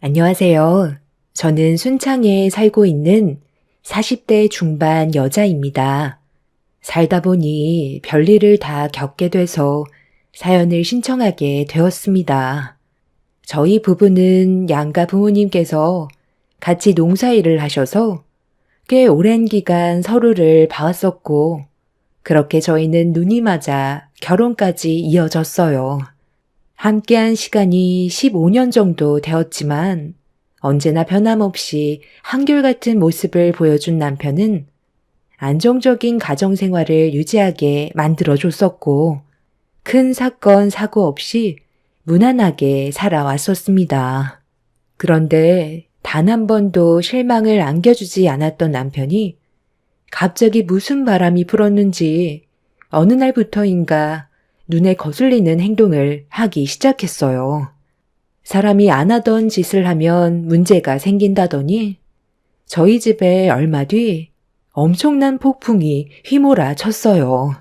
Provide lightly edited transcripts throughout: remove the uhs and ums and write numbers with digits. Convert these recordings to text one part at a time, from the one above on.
안녕하세요. 저는 순창에 살고 있는 40대 중반 여자입니다. 살다 보니 별일을 다 겪게 돼서 사연을 신청하게 되었습니다. 저희 부부는 양가 부모님께서 같이 농사일을 하셔서 꽤 오랜 기간 서로를 봐왔었고, 그렇게 저희는 눈이 맞아 결혼까지 이어졌어요. 함께한 시간이 15년 정도 되었지만 언제나 변함없이 한결같은 모습을 보여준 남편은 안정적인 가정생활을 유지하게 만들어줬었고 큰 사건, 사고 없이 무난하게 살아왔었습니다. 그런데 단 한 번도 실망을 안겨주지 않았던 남편이 갑자기 무슨 바람이 불었는지 어느 날부터인가 눈에 거슬리는 행동을 하기 시작했어요. 사람이 안 하던 짓을 하면 문제가 생긴다더니 저희 집에 얼마 뒤 엄청난 폭풍이 휘몰아쳤어요.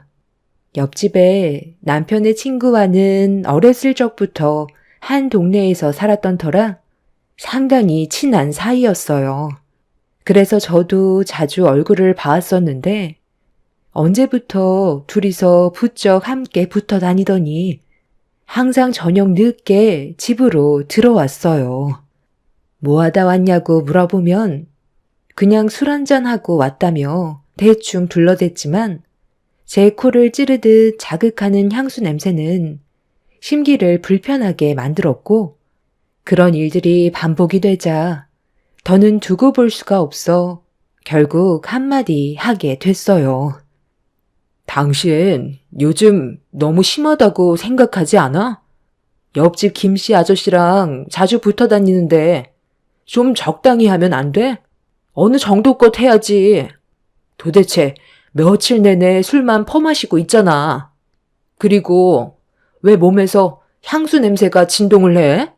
옆집에 남편의 친구와는 어렸을 적부터 한 동네에서 살았던 터라 상당히 친한 사이였어요. 그래서 저도 자주 얼굴을 봐왔었는데 언제부터 둘이서 부쩍 함께 붙어 다니더니 항상 저녁 늦게 집으로 들어왔어요. 뭐 하다 왔냐고 물어보면 그냥 술 한잔하고 왔다며 대충 둘러댔지만 제 코를 찌르듯 자극하는 향수 냄새는 심기를 불편하게 만들었고 그런 일들이 반복이 되자 더는 두고 볼 수가 없어 결국 한마디 하게 됐어요. 당신 요즘 너무 심하다고 생각하지 않아? 옆집 김씨 아저씨랑 자주 붙어 다니는데 좀 적당히 하면 안 돼? 어느 정도껏 해야지. 도대체 며칠 내내 술만 퍼마시고 있잖아. 그리고 왜 몸에서 향수 냄새가 진동을 해?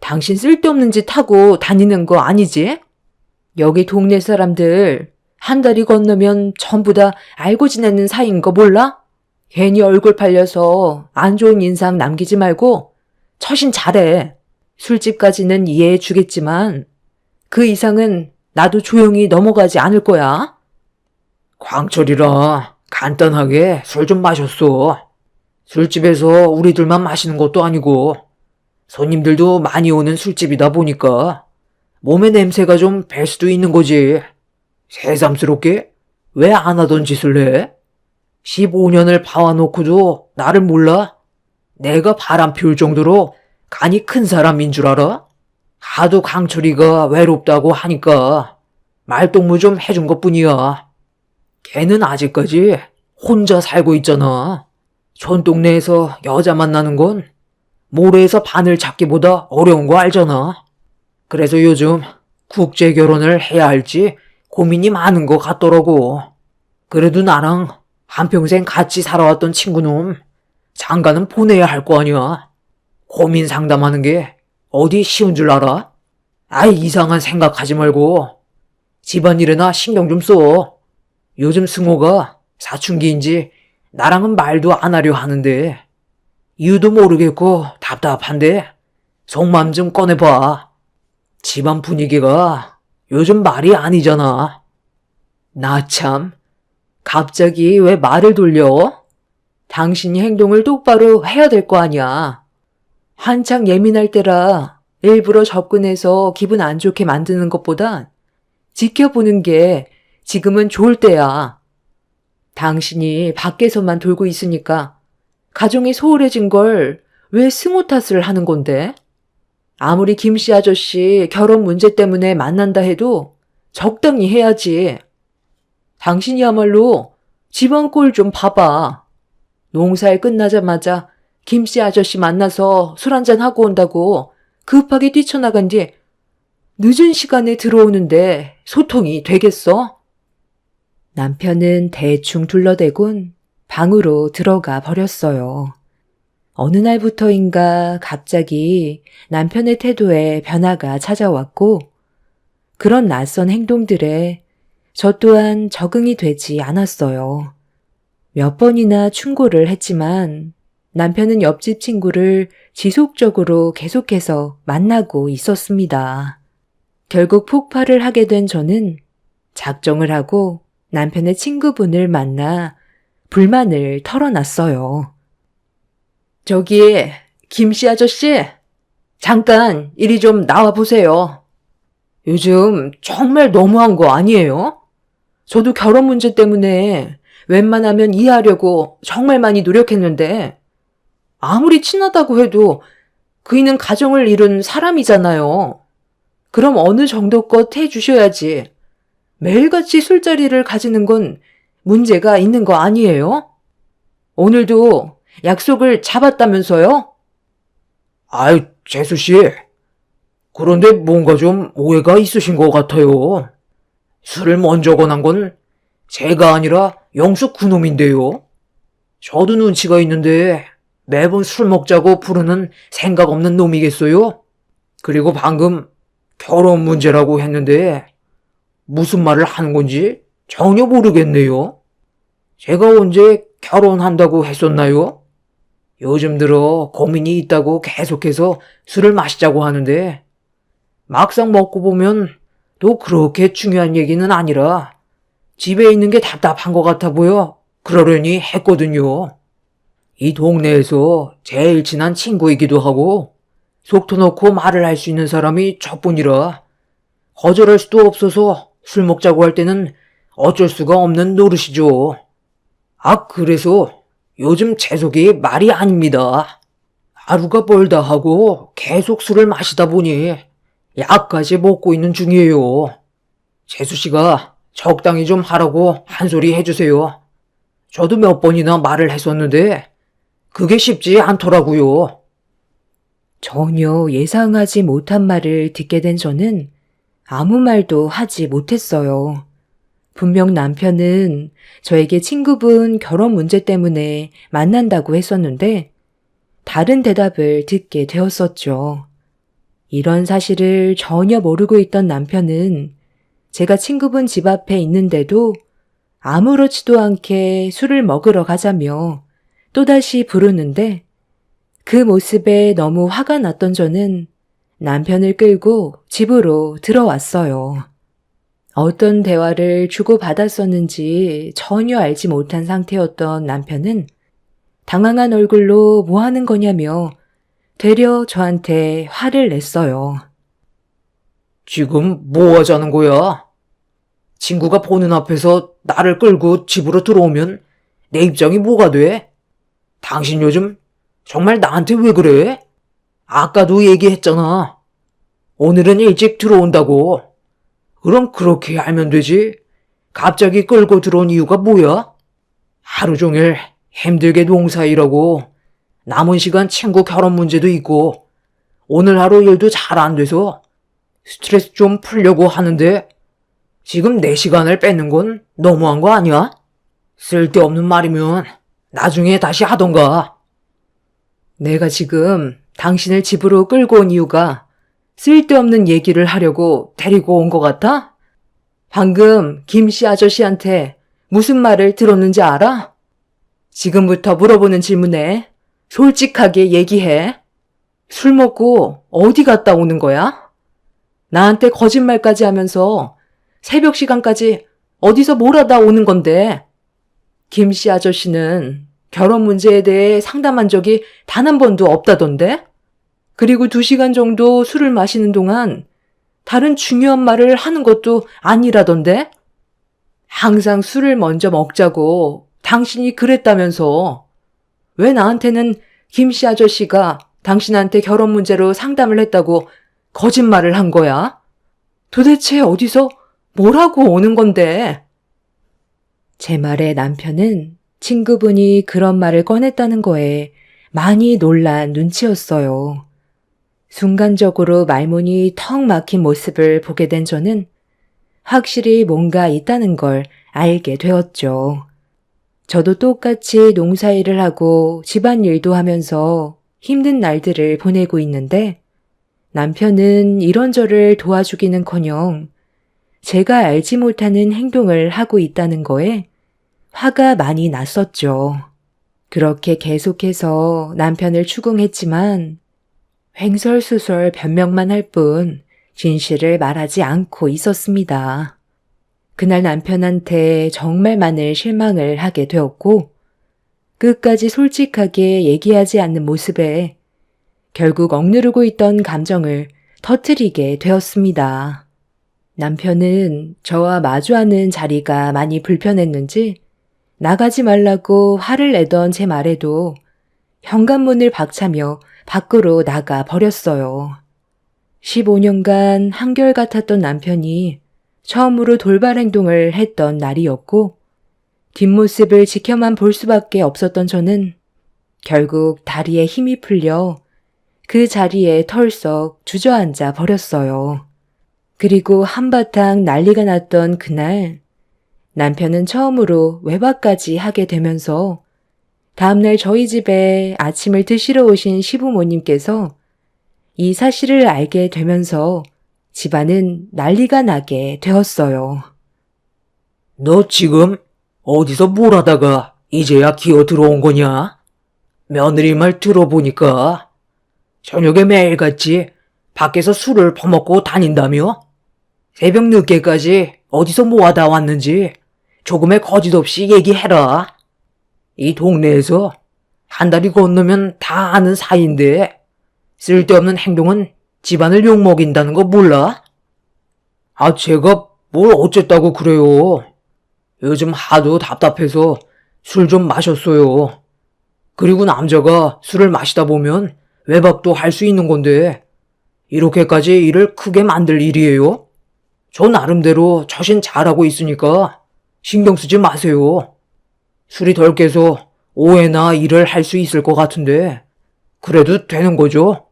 당신 쓸데없는 짓 하고 다니는 거 아니지? 여기 동네 사람들 한 달이 건너면 전부 다 알고 지내는 사이인 거 몰라? 괜히 얼굴 팔려서 안 좋은 인상 남기지 말고 처신 잘해. 술집까지는 이해해 주겠지만 그 이상은 나도 조용히 넘어가지 않을 거야. 광철이라 간단하게 술 좀 마셨어. 술집에서 우리들만 마시는 것도 아니고 손님들도 많이 오는 술집이다 보니까 몸에 냄새가 좀 배 수도 있는 거지. 새삼스럽게 왜 안 하던 짓을 해? 15년을 봐와놓고도 나를 몰라? 내가 바람 피울 정도로 간이 큰 사람인 줄 알아? 하도 강철이가 외롭다고 하니까 말동무 좀 해준 것뿐이야. 걔는 아직까지 혼자 살고 있잖아. 촌동네에서 여자 만나는 건 모래에서 바늘 잡기보다 어려운 거 알잖아. 그래서 요즘 국제 결혼을 해야 할지 고민이 많은 것 같더라고. 그래도 나랑 한평생 같이 살아왔던 친구놈 장가는 보내야 할 거 아니야. 고민 상담하는 게 어디 쉬운 줄 알아? 아이 이상한 생각하지 말고 집안일에나 신경 좀 써. 요즘 승호가 사춘기인지 나랑은 말도 안 하려 하는데 이유도 모르겠고 답답한데 속마음 좀 꺼내봐. 집안 분위기가 요즘 말이 아니잖아. 나 참, 갑자기 왜 말을 돌려? 당신이 행동을 똑바로 해야 될 거 아니야. 한창 예민할 때라 일부러 접근해서 기분 안 좋게 만드는 것보다 지켜보는 게 지금은 좋을 때야. 당신이 밖에서만 돌고 있으니까 가정이 소홀해진 걸 왜 승호 탓을 하는 건데? 아무리 김씨 아저씨 결혼 문제 때문에 만난다 해도 적당히 해야지. 당신이야말로 집안 꼴 좀 봐봐. 농사일 끝나자마자 김씨 아저씨 만나서 술 한잔 하고 온다고 급하게 뛰쳐나간 뒤 늦은 시간에 들어오는데 소통이 되겠어? 남편은 대충 둘러대곤 방으로 들어가 버렸어요. 어느 날부터인가 갑자기 남편의 태도에 변화가 찾아왔고 그런 낯선 행동들에 저 또한 적응이 되지 않았어요. 몇 번이나 충고를 했지만 남편은 옆집 친구를 지속적으로 계속해서 만나고 있었습니다. 결국 폭발을 하게 된 저는 작정을 하고 남편의 친구분을 만나 불만을 털어놨어요. 저기, 김씨 아저씨, 잠깐 이리 좀 나와보세요. 요즘 정말 너무한 거 아니에요? 저도 결혼 문제 때문에 웬만하면 이해하려고 정말 많이 노력했는데 아무리 친하다고 해도 그이는 가정을 이룬 사람이잖아요. 그럼 어느 정도껏 해주셔야지. 매일같이 술자리를 가지는 건 문제가 있는 거 아니에요? 오늘도 약속을 잡았다면서요? 아이, 재수씨. 그런데 뭔가 좀 오해가 있으신 것 같아요. 술을 먼저 권한 건 제가 아니라 영숙 그놈인데요. 저도 눈치가 있는데 매번 술 먹자고 부르는 생각 없는 놈이겠어요? 그리고 방금 결혼 문제라고 했는데 무슨 말을 하는 건지 전혀 모르겠네요. 제가 언제 결혼한다고 했었나요? 요즘 들어 고민이 있다고 계속해서 술을 마시자고 하는데 막상 먹고 보면 또 그렇게 중요한 얘기는 아니라 집에 있는 게 답답한 것 같아 보여 그러려니 했거든요. 이 동네에서 제일 친한 친구이기도 하고 속 터놓고 말을 할 수 있는 사람이 저뿐이라 거절할 수도 없어서 술 먹자고 할 때는 어쩔 수가 없는 노릇이죠. 아, 그래서 요즘 제 속이 말이 아닙니다. 하루가 멀다 하고 계속 술을 마시다 보니 약까지 먹고 있는 중이에요. 재수씨가 적당히 좀 하라고 한 소리 해주세요. 저도 몇 번이나 말을 했었는데 그게 쉽지 않더라고요. 전혀 예상하지 못한 말을 듣게 된 저는 아무 말도 하지 못했어요. 분명 남편은 저에게 친구분 결혼 문제 때문에 만난다고 했었는데 다른 대답을 듣게 되었었죠. 이런 사실을 전혀 모르고 있던 남편은 제가 친구분 집 앞에 있는데도 아무렇지도 않게 술을 먹으러 가자며 또다시 부르는데 그 모습에 너무 화가 났던 저는 남편을 끌고 집으로 들어왔어요. 어떤 대화를 주고받았었는지 전혀 알지 못한 상태였던 남편은 당황한 얼굴로 뭐 하는 거냐며 되려 저한테 화를 냈어요. 지금 뭐 하자는 거야? 친구가 보는 앞에서 나를 끌고 집으로 들어오면 내 입장이 뭐가 돼? 당신 요즘 정말 나한테 왜 그래? 아까도 얘기했잖아. 오늘은 일찍 들어온다고. 그럼 그렇게 알면 되지. 갑자기 끌고 들어온 이유가 뭐야? 하루 종일 힘들게 농사 일하고 남은 시간 친구 결혼 문제도 있고 오늘 하루 일도 잘 안 돼서 스트레스 좀 풀려고 하는데 지금 내 시간을 뺏는 건 너무한 거 아니야? 쓸데없는 말이면 나중에 다시 하던가. 내가 지금 당신을 집으로 끌고 온 이유가 쓸데없는 얘기를 하려고 데리고 온 것 같아? 방금 김씨 아저씨한테 무슨 말을 들었는지 알아? 지금부터 물어보는 질문에 솔직하게 얘기해. 술 먹고 어디 갔다 오는 거야? 나한테 거짓말까지 하면서 새벽 시간까지 어디서 뭘 하다 오는 건데? 김씨 아저씨는 결혼 문제에 대해 상담한 적이 단 한 번도 없다던데? 그리고 2시간 정도 술을 마시는 동안 다른 중요한 말을 하는 것도 아니라던데? 항상 술을 먼저 먹자고 당신이 그랬다면서 왜 나한테는 김씨 아저씨가 당신한테 결혼 문제로 상담을 했다고 거짓말을 한 거야? 도대체 어디서 뭘 하고 오는 건데? 제 말에 남편은 친구분이 그런 말을 꺼냈다는 거에 많이 놀란 눈치였어요. 순간적으로 말문이 턱 막힌 모습을 보게 된 저는 확실히 뭔가 있다는 걸 알게 되었죠. 저도 똑같이 농사일을 하고 집안일도 하면서 힘든 날들을 보내고 있는데 남편은 이런저를 도와주기는커녕 제가 알지 못하는 행동을 하고 있다는 거에 화가 많이 났었죠. 그렇게 계속해서 남편을 추궁했지만 횡설수설 변명만 할 뿐 진실을 말하지 않고 있었습니다. 그날 남편한테 정말 많은 실망을 하게 되었고 끝까지 솔직하게 얘기하지 않는 모습에 결국 억누르고 있던 감정을 터뜨리게 되었습니다. 남편은 저와 마주하는 자리가 많이 불편했는지 나가지 말라고 화를 내던 제 말에도 현관문을 박차며 밖으로 나가 버렸어요. 15년간 한결같았던 남편이 처음으로 돌발 행동을 했던 날이었고 뒷모습을 지켜만 볼 수밖에 없었던 저는 결국 다리에 힘이 풀려 그 자리에 털썩 주저앉아 버렸어요. 그리고 한바탕 난리가 났던 그날 남편은 처음으로 외박까지 하게 되면서 다음날 저희 집에 아침을 드시러 오신 시부모님께서 이 사실을 알게 되면서 집안은 난리가 나게 되었어요. 너 지금 어디서 뭘 하다가 이제야 기어 들어온 거냐? 며느리 말 들어보니까 저녁에 매일같이 밖에서 술을 퍼먹고 다닌다며? 새벽 늦게까지 어디서 뭐 하다 왔는지 조금의 거짓 없이 얘기해라. 이 동네에서 한 달이 건너면 다 아는 사이인데 쓸데없는 행동은 집안을 욕먹인다는 거 몰라? 아, 제가 뭘 어쨌다고 그래요. 요즘 하도 답답해서 술 좀 마셨어요. 그리고 남자가 술을 마시다 보면 외박도 할 수 있는 건데 이렇게까지 일을 크게 만들 일이에요? 저 나름대로 처신 잘하고 있으니까 신경 쓰지 마세요. 술이 덜 깨서 오해나 일을 할 수 있을 것 같은데 그래도 되는 거죠?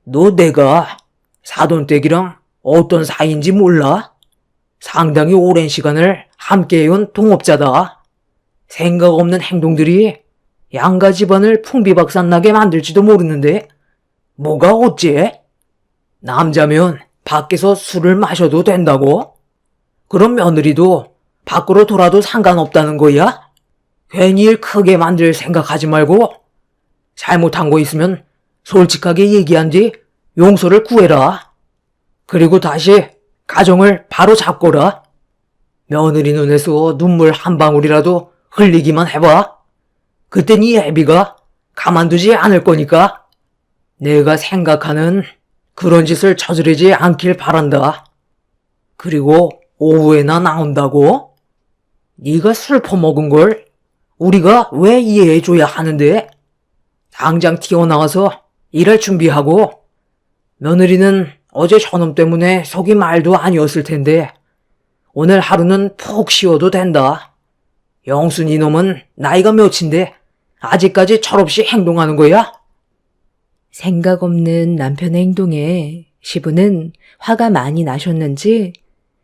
너 내가 사돈댁이랑 어떤 사이인지 몰라? 상당히 오랜 시간을 함께해온 동업자다. 생각 없는 행동들이 양가 집안을 풍비박산나게 만들지도 모르는데 뭐가 어째? 남자면 밖에서 술을 마셔도 된다고? 그럼 며느리도 밖으로 돌아도 상관없다는 거야? 괜히 일 크게 만들 생각하지 말고 잘못한 거 있으면 솔직하게 얘기한 뒤 용서를 구해라. 그리고 다시 가정을 바로 잡거라. 며느리 눈에서 눈물 한 방울이라도 흘리기만 해봐. 그땐 이 애비가 가만두지 않을 거니까 내가 생각하는 그런 짓을 저지르지 않길 바란다. 그리고 오후에나 나온다고? 네가 술 퍼먹은 걸 우리가 왜 이해해줘야 하는데? 당장 튀어나와서 일할 준비하고 며느리는 어제 저놈 때문에 속이 말도 아니었을 텐데 오늘 하루는 푹 쉬어도 된다. 영순 이놈은 나이가 몇인데 아직까지 철없이 행동하는 거야? 생각 없는 남편의 행동에 시부는 화가 많이 나셨는지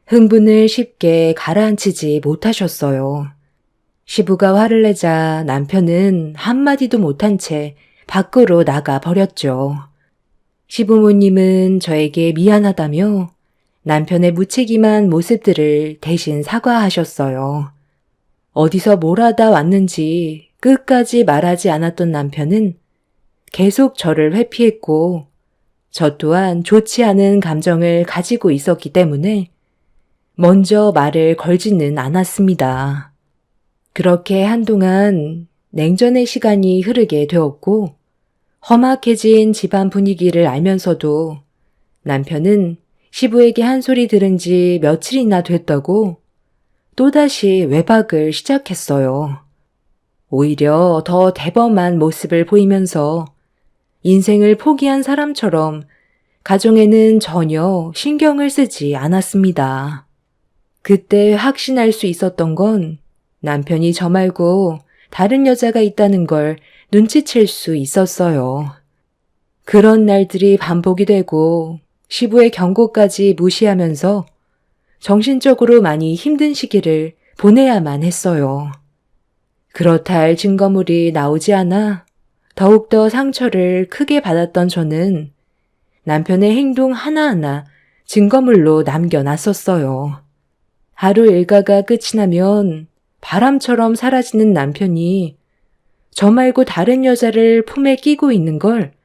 흥분을 쉽게 가라앉히지 못하셨어요. 시부가 화를 내자 남편은 한마디도 못한 채 밖으로 나가 버렸죠. 시부모님은 저에게 미안하다며 남편의 무책임한 모습들을 대신 사과하셨어요. 어디서 뭘 하다 왔는지 끝까지 말하지 않았던 남편은 계속 저를 회피했고 저 또한 좋지 않은 감정을 가지고 있었기 때문에 먼저 말을 걸지는 않았습니다. 그렇게 한동안 냉전의 시간이 흐르게 되었고 험악해진 집안 분위기를 알면서도 남편은 시부에게 한 소리 들은 지 며칠이나 됐다고 또다시 외박을 시작했어요. 오히려 더 대범한 모습을 보이면서 인생을 포기한 사람처럼 가정에는 전혀 신경을 쓰지 않았습니다. 그때 확신할 수 있었던 건 남편이 저 말고 다른 여자가 있다는 걸 눈치챌 수 있었어요. 그런 날들이 반복이 되고 시부의 경고까지 무시하면서 정신적으로 많이 힘든 시기를 보내야만 했어요. 그렇다 할 증거물이 나오지 않아 더욱더 상처를 크게 받았던 저는 남편의 행동 하나하나 증거물로 남겨놨었어요. 하루 일과가 끝이 나면 바람처럼 사라지는 남편이 저 말고 다른 여자를 품에 끼고 있는 걸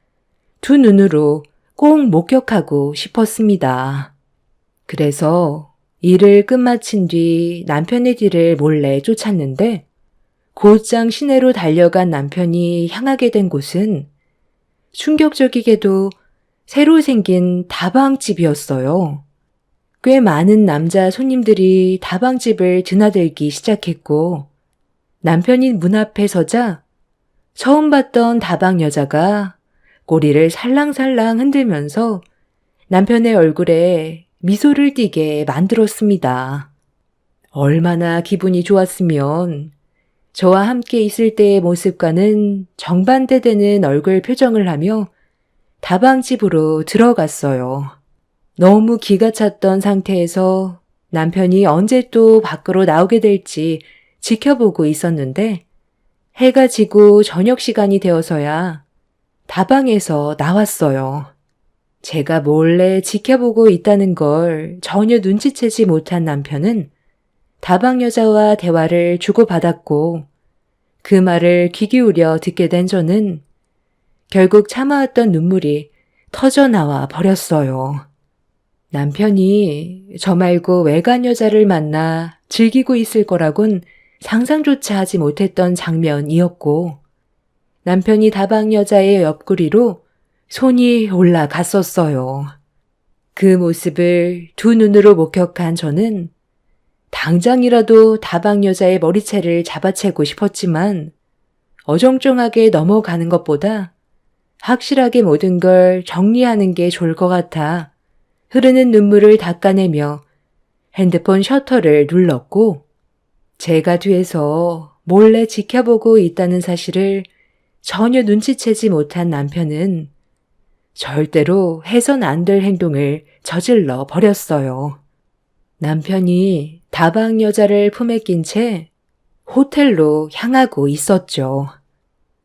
두 눈으로 꼭 목격하고 싶었습니다. 그래서 일을 끝마친 뒤 남편의 뒤를 몰래 쫓았는데 곧장 시내로 달려간 남편이 향하게 된 곳은 충격적이게도 새로 생긴 다방집이었어요. 꽤 많은 남자 손님들이 다방집을 드나들기 시작했고 남편이 문 앞에 서자 처음 봤던 다방 여자가 꼬리를 살랑살랑 흔들면서 남편의 얼굴에 미소를 띠게 만들었습니다. 얼마나 기분이 좋았으면 저와 함께 있을 때의 모습과는 정반대되는 얼굴 표정을 하며 다방집으로 들어갔어요. 너무 기가 찼던 상태에서 남편이 언제 또 밖으로 나오게 될지 지켜보고 있었는데 해가 지고 저녁 시간이 되어서야 다방에서 나왔어요. 제가 몰래 지켜보고 있다는 걸 전혀 눈치채지 못한 남편은 다방 여자와 대화를 주고받았고 그 말을 귀 기울여 듣게 된 저는 결국 참아왔던 눈물이 터져 나와 버렸어요. 남편이 저 말고 외간 여자를 만나 즐기고 있을 거라곤 상상조차 하지 못했던 장면이었고 남편이 다방 여자의 옆구리로 손이 올라갔었어요. 그 모습을 두 눈으로 목격한 저는 당장이라도 다방 여자의 머리채를 잡아채고 싶었지만 어정쩡하게 넘어가는 것보다 확실하게 모든 걸 정리하는 게 좋을 것 같아 흐르는 눈물을 닦아내며 핸드폰 셔터를 눌렀고 제가 뒤에서 몰래 지켜보고 있다는 사실을 전혀 눈치채지 못한 남편은 절대로 해선 안 될 행동을 저질러 버렸어요. 남편이 다방 여자를 품에 낀 채 호텔로 향하고 있었죠.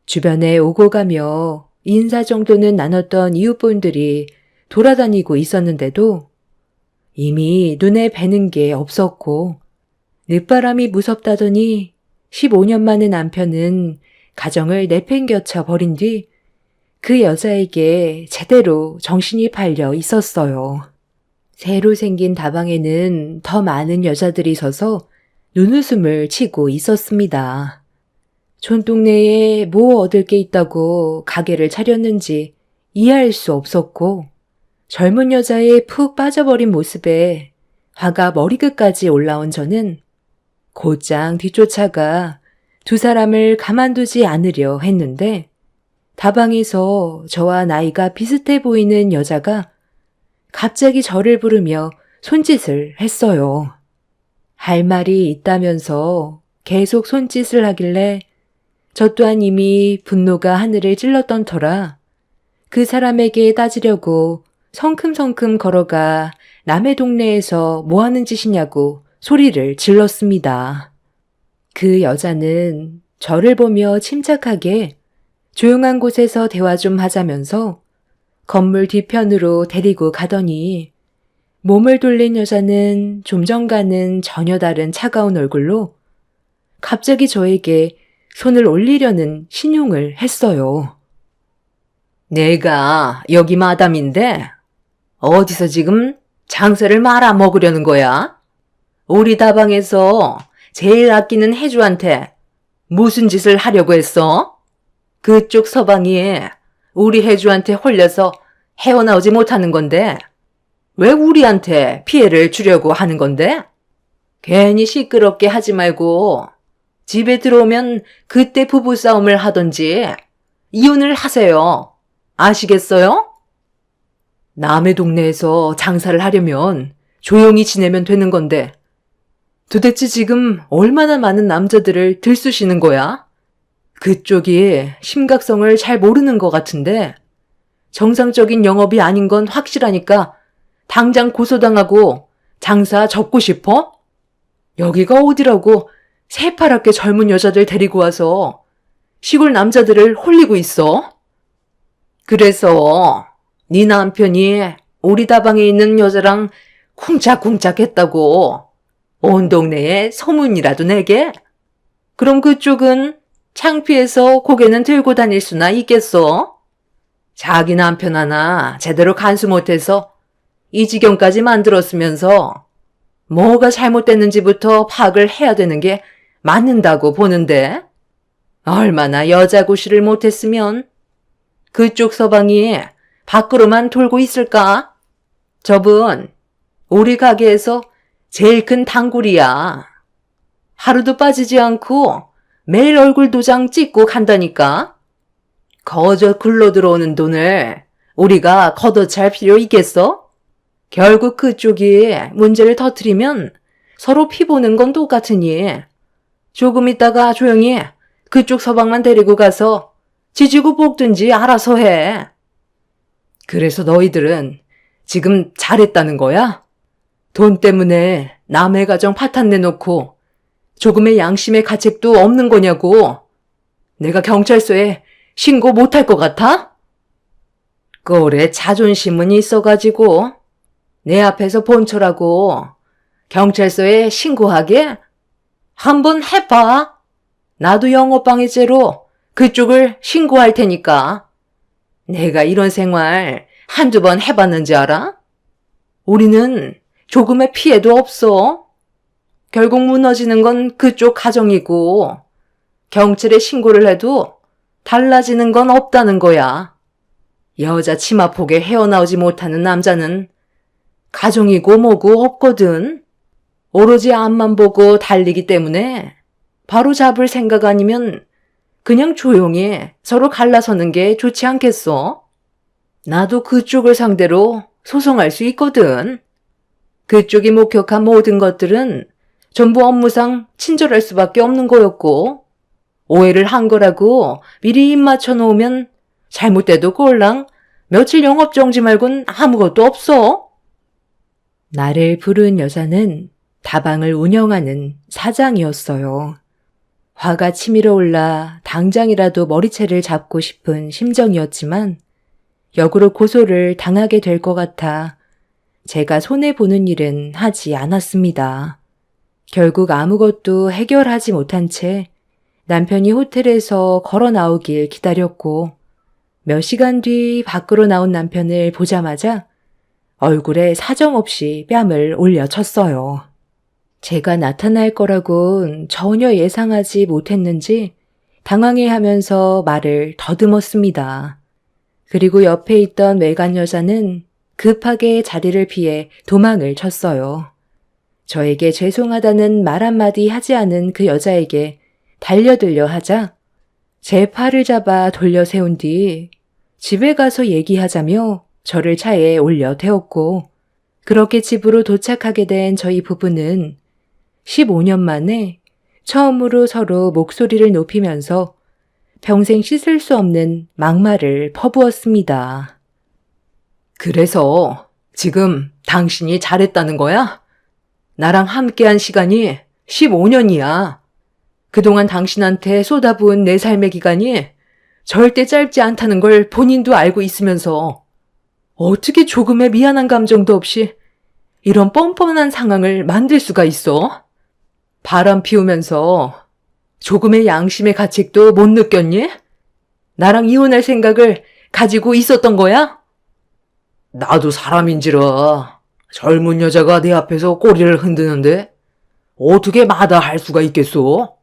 주변에 오고 가며 인사 정도는 나눴던 이웃분들이 돌아다니고 있었는데도 이미 눈에 뵈는 게 없었고 늦바람이 무섭다더니 15년 만에 남편은 가정을 내팽겨쳐 버린 뒤 그 여자에게 제대로 정신이 팔려 있었어요. 새로 생긴 다방에는 더 많은 여자들이 서서 눈웃음을 치고 있었습니다. 촌동네에 뭐 얻을 게 있다고 가게를 차렸는지 이해할 수 없었고 젊은 여자의 푹 빠져버린 모습에 화가 머리끝까지 올라온 저는 곧장 뒤쫓아가 두 사람을 가만두지 않으려 했는데 다방에서 저와 나이가 비슷해 보이는 여자가 갑자기 저를 부르며 손짓을 했어요. 할 말이 있다면서 계속 손짓을 하길래 저 또한 이미 분노가 하늘을 찔렀던 터라 그 사람에게 따지려고 성큼성큼 걸어가 남의 동네에서 뭐 하는 짓이냐고 소리를 질렀습니다. 그 여자는 저를 보며 침착하게 조용한 곳에서 대화 좀 하자면서 건물 뒤편으로 데리고 가더니 몸을 돌린 여자는 좀 전과는 전혀 다른 차가운 얼굴로 갑자기 저에게 손을 올리려는 신용을 했어요. 내가 여기 마담인데 어디서 지금 장사를 말아먹으려는 거야? 우리 다방에서 제일 아끼는 해주한테 무슨 짓을 하려고 했어? 그쪽 서방이 우리 해주한테 홀려서 헤어나오지 못하는 건데 왜 우리한테 피해를 주려고 하는 건데? 괜히 시끄럽게 하지 말고 집에 들어오면 그때 부부싸움을 하던지 이혼을 하세요. 아시겠어요? 남의 동네에서 장사를 하려면 조용히 지내면 되는 건데 도대체 지금 얼마나 많은 남자들을 들쑤시는 거야? 그쪽이 심각성을 잘 모르는 것 같은데 정상적인 영업이 아닌 건 확실하니까 당장 고소당하고 장사 접고 싶어? 여기가 어디라고 새파랗게 젊은 여자들 데리고 와서 시골 남자들을 홀리고 있어? 그래서 네 남편이 우리 다방에 있는 여자랑 쿵짝쿵짝 했다고 온 동네에 소문이라도 내게? 그럼 그쪽은 창피해서 고개는 들고 다닐 수나 있겠어? 자기 남편 하나 제대로 간수 못해서 이 지경까지 만들었으면서 뭐가 잘못됐는지부터 파악을 해야 되는 게 맞는다고 보는데? 얼마나 여자 구실을 못했으면 그쪽 서방이 밖으로만 돌고 있을까? 저분 우리 가게에서 제일 큰 단골이야. 하루도 빠지지 않고 매일 얼굴 도장 찍고 간다니까. 거저 굴러 들어오는 돈을 우리가 걷어찰 필요 있겠어? 결국 그쪽이 문제를 터뜨리면 서로 피보는 건 똑같으니 조금 있다가 조용히 그쪽 서방만 데리고 가서 지지고 볶든지 알아서 해. 그래서 너희들은 지금 잘했다는 거야? 돈 때문에 남의 가정 파탄 내놓고 조금의 양심의 가책도 없는 거냐고. 내가 경찰서에 신고 못할 것 같아? 꼴에 자존심은 있어가지고 내 앞에서 본처라고 경찰서에 신고하게? 한번 해봐. 나도 영업방해죄로 그쪽을 신고할 테니까. 내가 이런 생활 한두 번 해봤는지 알아? 우리는 조금의 피해도 없어. 결국 무너지는 건 그쪽 가정이고 경찰에 신고를 해도 달라지는 건 없다는 거야. 여자 치마폭에 헤어나오지 못하는 남자는 가정이고 뭐고 없거든. 오로지 앞만 보고 달리기 때문에 바로 잡을 생각 아니면 그냥 조용히 서로 갈라서는 게 좋지 않겠어? 나도 그쪽을 상대로 소송할 수 있거든. 그쪽이 목격한 모든 것들은 전부 업무상 친절할 수밖에 없는 거였고 오해를 한 거라고 미리 입 맞춰 놓으면 잘못돼도 꼴랑 며칠 영업정지 말곤 아무것도 없어. 나를 부른 여자는 다방을 운영하는 사장이었어요. 화가 치밀어 올라 당장이라도 머리채를 잡고 싶은 심정이었지만 역으로 고소를 당하게 될 것 같아 제가 손해보는 일은 하지 않았습니다. 결국 아무것도 해결하지 못한 채 남편이 호텔에서 걸어 나오길 기다렸고 몇 시간 뒤 밖으로 나온 남편을 보자마자 얼굴에 사정없이 뺨을 올려쳤어요. 제가 나타날 거라곤 전혀 예상하지 못했는지 당황해하면서 말을 더듬었습니다. 그리고 옆에 있던 외간 여자는 급하게 자리를 피해 도망을 쳤어요. 저에게 죄송하다는 말 한마디 하지 않은 그 여자에게 달려들려 하자 제 팔을 잡아 돌려 세운 뒤 집에 가서 얘기하자며 저를 차에 올려 태웠고 그렇게 집으로 도착하게 된 저희 부부는 15년 만에 처음으로 서로 목소리를 높이면서 평생 씻을 수 없는 막말을 퍼부었습니다. 그래서 지금 당신이 잘했다는 거야? 나랑 함께한 시간이 15년이야. 그동안 당신한테 쏟아부은 내 삶의 기간이 절대 짧지 않다는 걸 본인도 알고 있으면서 어떻게 조금의 미안한 감정도 없이 이런 뻔뻔한 상황을 만들 수가 있어? 바람 피우면서 조금의 양심의 가책도 못 느꼈니? 나랑 이혼할 생각을 가지고 있었던 거야? 나도 사람인지라 젊은 여자가 내 앞에서 꼬리를 흔드는데 어떻게 마다할 수가 있겠소?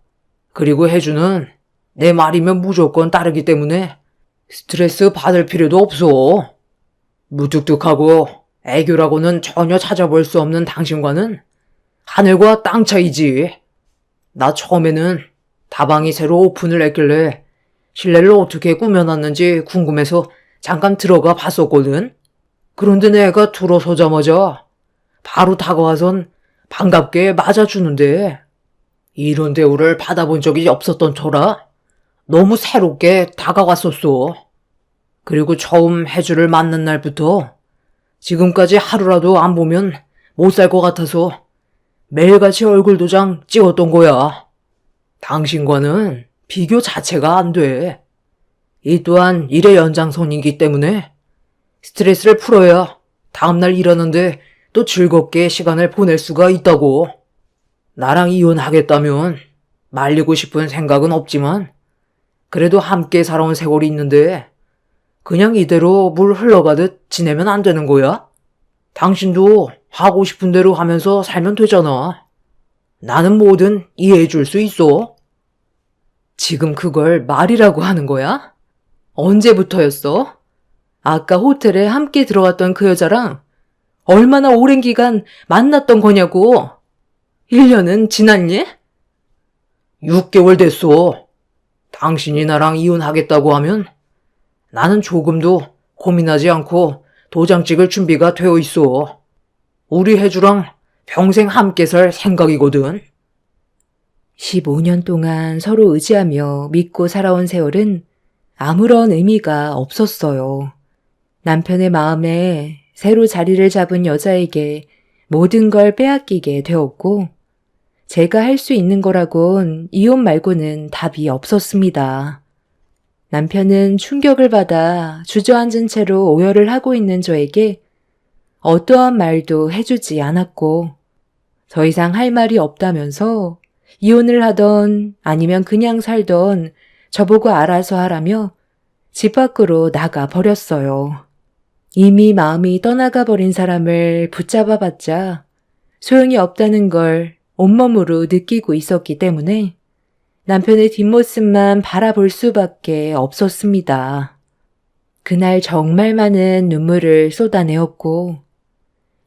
그리고 혜주는 내 말이면 무조건 따르기 때문에 스트레스 받을 필요도 없어. 무뚝뚝하고 애교라고는 전혀 찾아볼 수 없는 당신과는 하늘과 땅 차이지. 나 처음에는 다방이 새로 오픈을 했길래 실내를 어떻게 꾸며놨는지 궁금해서 잠깐 들어가 봤었거든. 그런데 내가 들어서자마자 바로 다가와선 반갑게 맞아주는데 이런 대우를 받아본 적이 없었던 터라 너무 새롭게 다가왔었어. 그리고 처음 혜주를 만난 날부터 지금까지 하루라도 안 보면 못 살 것 같아서 매일같이 얼굴 도장 찍었던 거야. 당신과는 비교 자체가 안 돼. 이 또한 일의 연장선이기 때문에 스트레스를 풀어야 다음날 일하는데 또 즐겁게 시간을 보낼 수가 있다고. 나랑 이혼하겠다면 말리고 싶은 생각은 없지만 그래도 함께 살아온 세월이 있는데 그냥 이대로 물 흘러가듯 지내면 안 되는 거야? 당신도 하고 싶은 대로 하면서 살면 되잖아. 나는 뭐든 이해해 줄 수 있어. 지금 그걸 말이라고 하는 거야? 언제부터였어? 아까 호텔에 함께 들어갔던 그 여자랑 얼마나 오랜 기간 만났던 거냐고. 1년은 지났니? 6개월 됐어. 당신이 나랑 이혼하겠다고 하면 나는 조금도 고민하지 않고 도장 찍을 준비가 되어 있어. 우리 혜주랑 평생 함께 살 생각이거든. 15년 동안 서로 의지하며 믿고 살아온 세월은 아무런 의미가 없었어요. 남편의 마음에 새로 자리를 잡은 여자에게 모든 걸 빼앗기게 되었고, 제가 할 수 있는 거라곤 이혼 말고는 답이 없었습니다. 남편은 충격을 받아 주저앉은 채로 오열을 하고 있는 저에게 어떠한 말도 해주지 않았고, 더 이상 할 말이 없다면서 이혼을 하던 아니면 그냥 살던 저보고 알아서 하라며 집 밖으로 나가 버렸어요. 이미 마음이 떠나가 버린 사람을 붙잡아봤자 소용이 없다는 걸 온몸으로 느끼고 있었기 때문에 남편의 뒷모습만 바라볼 수밖에 없었습니다. 그날 정말 많은 눈물을 쏟아내었고,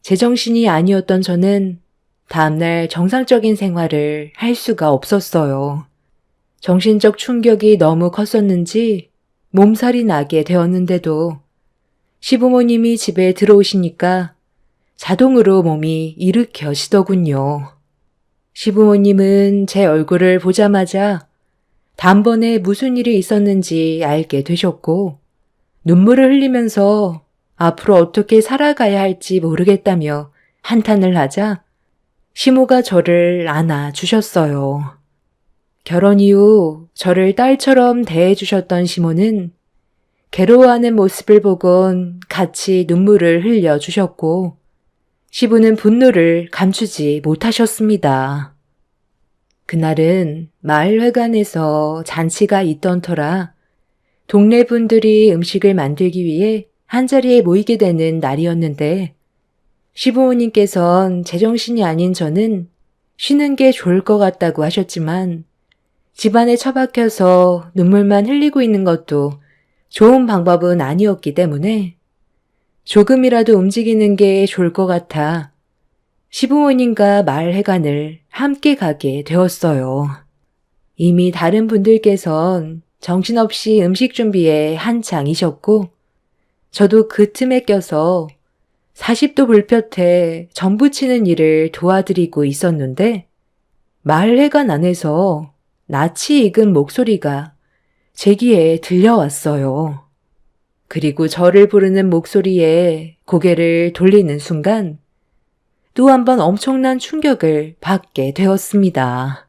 제정신이 아니었던 저는 다음날 정상적인 생활을 할 수가 없었어요. 정신적 충격이 너무 컸었는지 몸살이 나게 되었는데도 시부모님이 집에 들어오시니까 자동으로 몸이 일으켜지더군요. 시부모님은 제 얼굴을 보자마자 단번에 무슨 일이 있었는지 알게 되셨고, 눈물을 흘리면서 앞으로 어떻게 살아가야 할지 모르겠다며 한탄을 하자 시모가 저를 안아주셨어요. 결혼 이후 저를 딸처럼 대해주셨던 시모는 괴로워하는 모습을 보곤 같이 눈물을 흘려주셨고, 시부는 분노를 감추지 못하셨습니다. 그날은 마을회관에서 잔치가 있던 터라 동네 분들이 음식을 만들기 위해 한자리에 모이게 되는 날이었는데, 시부모님께선 제정신이 아닌 저는 쉬는 게 좋을 것 같다고 하셨지만, 집안에 처박혀서 눈물만 흘리고 있는 것도 좋은 방법은 아니었기 때문에 조금이라도 움직이는 게 좋을 것 같아 시부모님과 마을회관을 함께 가게 되었어요. 이미 다른 분들께선 정신없이 음식 준비에 한창이셨고, 저도 그 틈에 껴서 40도 불볕에 전 부치는 일을 도와드리고 있었는데, 마을회관 안에서 낯이 익은 목소리가 제 귀에 들려왔어요. 그리고 저를 부르는 목소리에 고개를 돌리는 순간 또 한 번 엄청난 충격을 받게 되었습니다.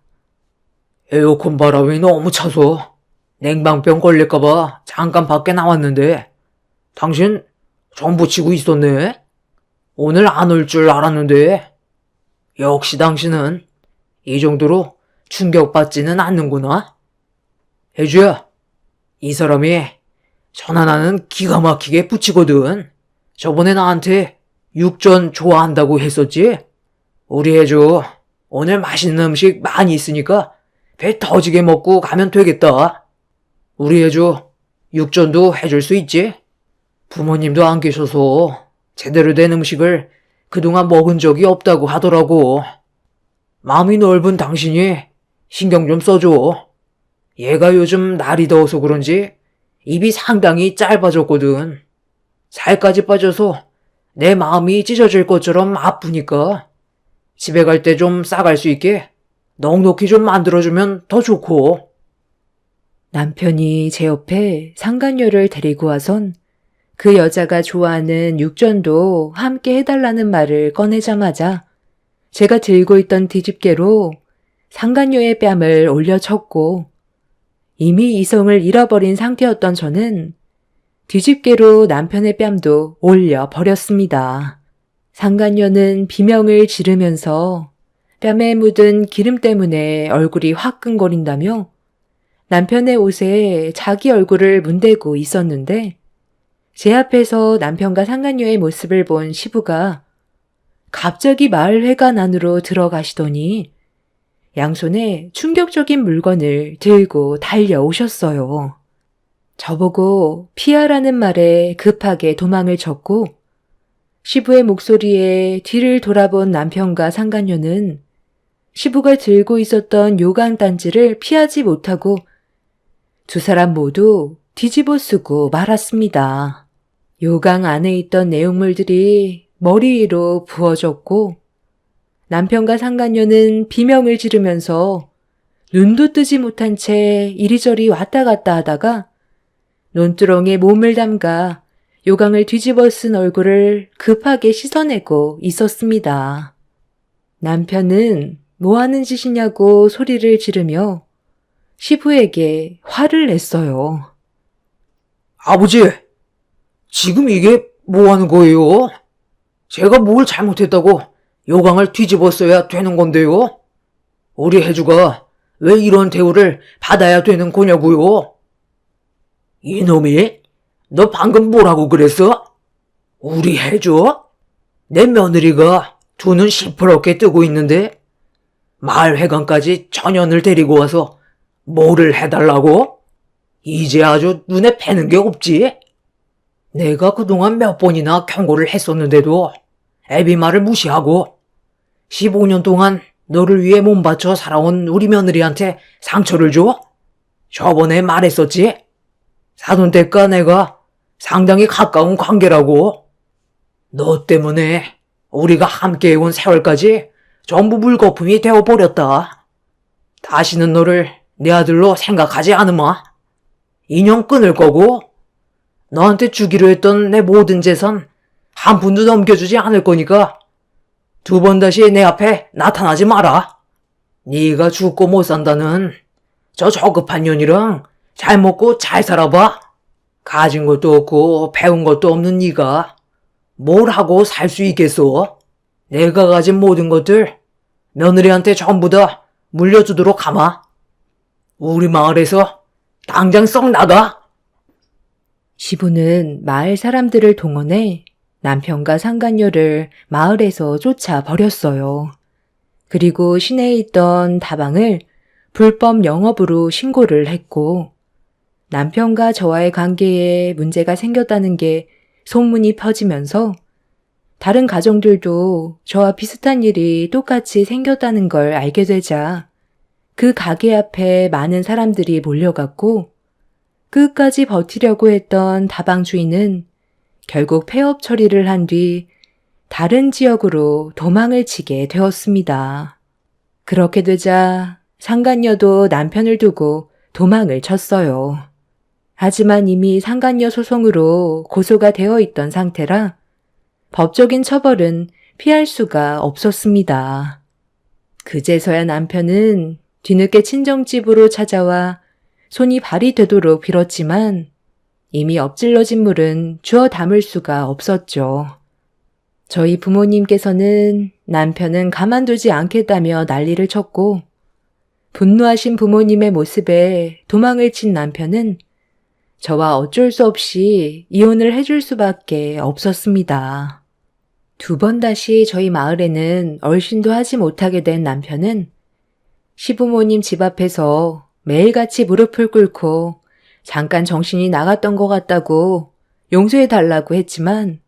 에어컨 바람이 너무 차서 냉방병 걸릴까봐 잠깐 밖에 나왔는데 당신 전 부치고 있었네? 오늘 안 올 줄 알았는데 역시 당신은 이 정도로 충격받지는 않는구나. 혜주야, 이 사람이 전 하나는 기가 막히게 부치거든. 저번에 나한테 육전 좋아한다고 했었지? 우리 혜주 오늘 맛있는 음식 많이 있으니까 배 터지게 먹고 가면 되겠다. 우리 혜주 육전도 해줄 수 있지? 부모님도 안 계셔서 제대로 된 음식을 그동안 먹은 적이 없다고 하더라고. 마음이 넓은 당신이 신경 좀 써줘. 얘가 요즘 날이 더워서 그런지 입이 상당히 짧아졌거든. 살까지 빠져서 내 마음이 찢어질 것처럼 아프니까 집에 갈 때 좀 싸갈 수 있게 넉넉히 좀 만들어주면 더 좋고. 남편이 제 옆에 상간녀를 데리고 와선 그 여자가 좋아하는 육전도 함께 해달라는 말을 꺼내자마자 제가 들고 있던 뒤집개로 상간녀의 뺨을 올려쳤고, 이미 이성을 잃어버린 상태였던 저는 뒤집개로 남편의 뺨도 올려버렸습니다. 상간녀는 비명을 지르면서 뺨에 묻은 기름 때문에 얼굴이 화끈거린다며 남편의 옷에 자기 얼굴을 문대고 있었는데 제 앞에서 남편과 상간녀의 모습을 본 시부가 갑자기 마을 회관 안으로 들어가시더니 양손에 충격적인 물건을 들고 달려오셨어요. 저보고 피하라는 말에 급하게 도망을 쳤고 시부의 목소리에 뒤를 돌아본 남편과 상간녀는 시부가 들고 있었던 요강단지를 피하지 못하고 두 사람 모두 뒤집어 쓰고 말았습니다. 요강 안에 있던 내용물들이 머리 위로 부어졌고 남편과 상간녀는 비명을 지르면서 눈도 뜨지 못한 채 이리저리 왔다 갔다 하다가 논두렁에 몸을 담가 요강을 뒤집어 쓴 얼굴을 급하게 씻어내고 있었습니다. 남편은 뭐 하는 짓이냐고 소리를 지르며 시부에게 화를 냈어요. 아버지, 지금 이게 뭐 하는 거예요? 제가 뭘 잘못했다고 요강을 뒤집었어야 되는 건데요? 우리 혜주가 왜 이런 대우를 받아야 되는 거냐고요? 이놈이, 너 방금 뭐라고 그랬어? 우리 혜주? 내 며느리가 두 눈 시퍼렇게 뜨고 있는데 마을 회관까지 전현을 데리고 와서 뭐를 해달라고? 이제 아주 눈에 뵈는 게 없지? 내가 그동안 몇 번이나 경고를 했었는데도 애비 말을 무시하고 15년 동안 너를 위해 몸바쳐 살아온 우리 며느리한테 상처를 줘? 저번에 말했었지? 사돈댁과 내가 상당히 가까운 관계라고. 너 때문에 우리가 함께해온 세월까지 전부 물거품이 되어버렸다. 다시는 너를 내 아들로 생각하지 않으마. 인연 끊을 거고 너한테 주기로 했던 내 모든 재산 한 푼도 넘겨주지 않을 거니까 두 번 다시 내 앞에 나타나지 마라. 네가 죽고 못 산다는 저 저급한 년이랑 잘 먹고 잘 살아봐. 가진 것도 없고 배운 것도 없는 네가 뭘 하고 살 수 있겠어? 내가 가진 모든 것들 며느리한테 전부 다 물려주도록 하마. 우리 마을에서 당장 썩 나가. 시부는 마을 사람들을 동원해 남편과 상간녀를 마을에서 쫓아버렸어요. 그리고 시내에 있던 다방을 불법 영업으로 신고를 했고 남편과 저와의 관계에 문제가 생겼다는 게 소문이 퍼지면서 다른 가정들도 저와 비슷한 일이 똑같이 생겼다는 걸 알게 되자 그 가게 앞에 많은 사람들이 몰려갔고 끝까지 버티려고 했던 다방 주인은 결국 폐업 처리를 한 뒤 다른 지역으로 도망을 치게 되었습니다. 그렇게 되자 상간녀도 남편을 두고 도망을 쳤어요. 하지만 이미 상간녀 소송으로 고소가 되어 있던 상태라 법적인 처벌은 피할 수가 없었습니다. 그제서야 남편은 뒤늦게 친정집으로 찾아와 손이 발이 되도록 빌었지만 이미 엎질러진 물은 주워 담을 수가 없었죠. 저희 부모님께서는 남편은 가만두지 않겠다며 난리를 쳤고 분노하신 부모님의 모습에 도망을 친 남편은 저와 어쩔 수 없이 이혼을 해줄 수밖에 없었습니다. 두 번 다시 저희 마을에는 얼씬도 하지 못하게 된 남편은 시부모님 집 앞에서 매일같이 무릎을 꿇고 잠깐 정신이 나갔던 것 같다고 용서해달라고 했지만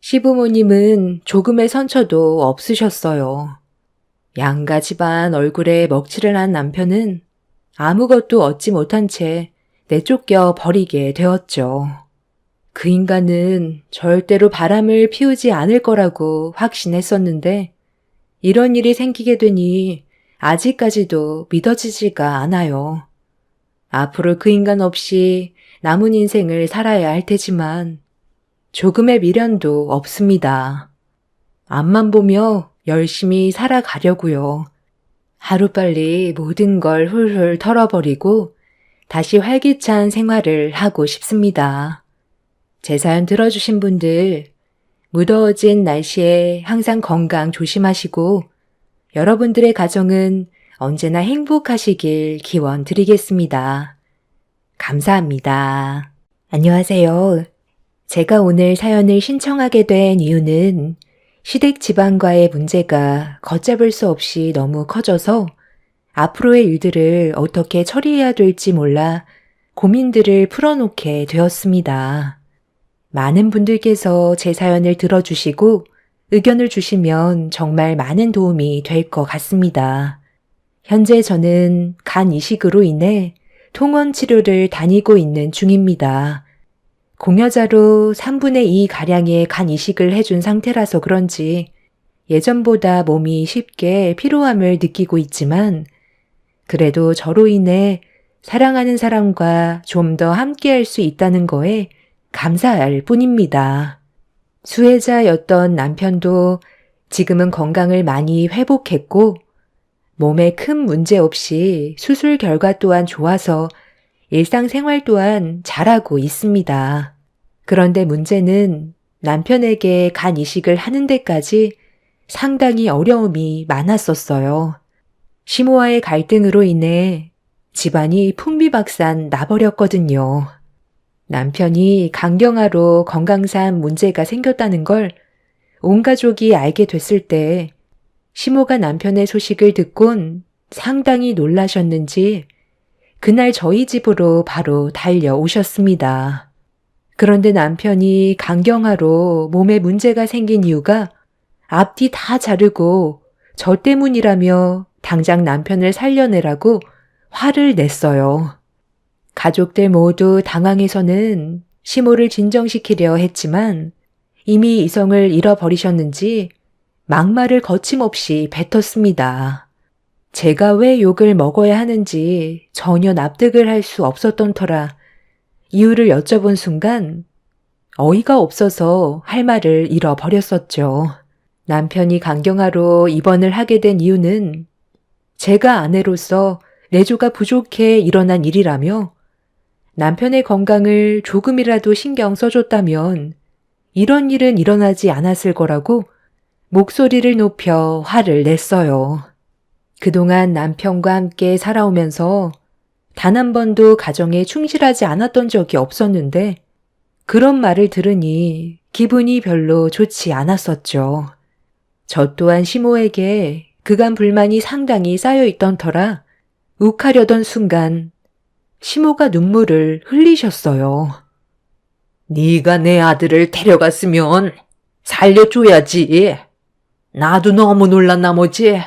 시부모님은 조금의 선처도 없으셨어요. 양가 집안 얼굴에 먹칠을 한 남편은 아무것도 얻지 못한 채 내쫓겨 버리게 되었죠. 그 인간은 절대로 바람을 피우지 않을 거라고 확신했었는데 이런 일이 생기게 되니 아직까지도 믿어지지가 않아요. 앞으로 그 인간 없이 남은 인생을 살아야 할 테지만 조금의 미련도 없습니다. 앞만 보며 열심히 살아가려고요. 하루빨리 모든 걸 훌훌 털어버리고 다시 활기찬 생활을 하고 싶습니다. 제 사연 들어주신 분들, 무더워진 날씨에 항상 건강 조심하시고 여러분들의 가정은 언제나 행복하시길 기원 드리겠습니다. 감사합니다. 안녕하세요. 제가 오늘 사연을 신청하게 된 이유는 시댁 집안과의 문제가 걷잡을 수 없이 너무 커져서 앞으로의 일들을 어떻게 처리해야 될지 몰라 고민들을 풀어놓게 되었습니다. 많은 분들께서 제 사연을 들어주시고 의견을 주시면 정말 많은 도움이 될 것 같습니다. 현재 저는 간 이식으로 인해 통원 치료를 다니고 있는 중입니다. 공여자로 3분의 2 가량의 간 이식을 해준 상태라서 그런지 예전보다 몸이 쉽게 피로함을 느끼고 있지만 그래도 저로 인해 사랑하는 사람과 좀 더 함께할 수 있다는 거에 감사할 뿐입니다. 수혜자였던 남편도 지금은 건강을 많이 회복했고 몸에 큰 문제 없이 수술 결과 또한 좋아서 일상생활 또한 잘하고 있습니다. 그런데 문제는 남편에게 간 이식을 하는 데까지 상당히 어려움이 많았었어요. 시모와의 갈등으로 인해 집안이 풍비박산 나버렸거든요. 남편이 간경화로 건강상 문제가 생겼다는 걸 온 가족이 알게 됐을 때 시모가 남편의 소식을 듣곤 상당히 놀라셨는지 그날 저희 집으로 바로 달려오셨습니다. 그런데 남편이 간경화로 몸에 문제가 생긴 이유가 앞뒤 다 자르고 저 때문이라며 당장 남편을 살려내라고 화를 냈어요. 가족들 모두 당황해서는 시모를 진정시키려 했지만 이미 이성을 잃어버리셨는지 막말을 거침없이 뱉었습니다. 제가 왜 욕을 먹어야 하는지 전혀 납득을 할 수 없었던 터라 이유를 여쭤본 순간 어이가 없어서 할 말을 잃어버렸었죠. 남편이 간경화로 입원을 하게 된 이유는 제가 아내로서 내조가 부족해 일어난 일이라며 남편의 건강을 조금이라도 신경 써줬다면 이런 일은 일어나지 않았을 거라고 목소리를 높여 화를 냈어요. 그동안 남편과 함께 살아오면서 단 한 번도 가정에 충실하지 않았던 적이 없었는데 그런 말을 들으니 기분이 별로 좋지 않았었죠. 저 또한 시모에게 그간 불만이 상당히 쌓여있던 터라 욱하려던 순간 시모가 눈물을 흘리셨어요. 네가 내 아들을 데려갔으면 살려줘야지. 나도 너무 놀란 나머지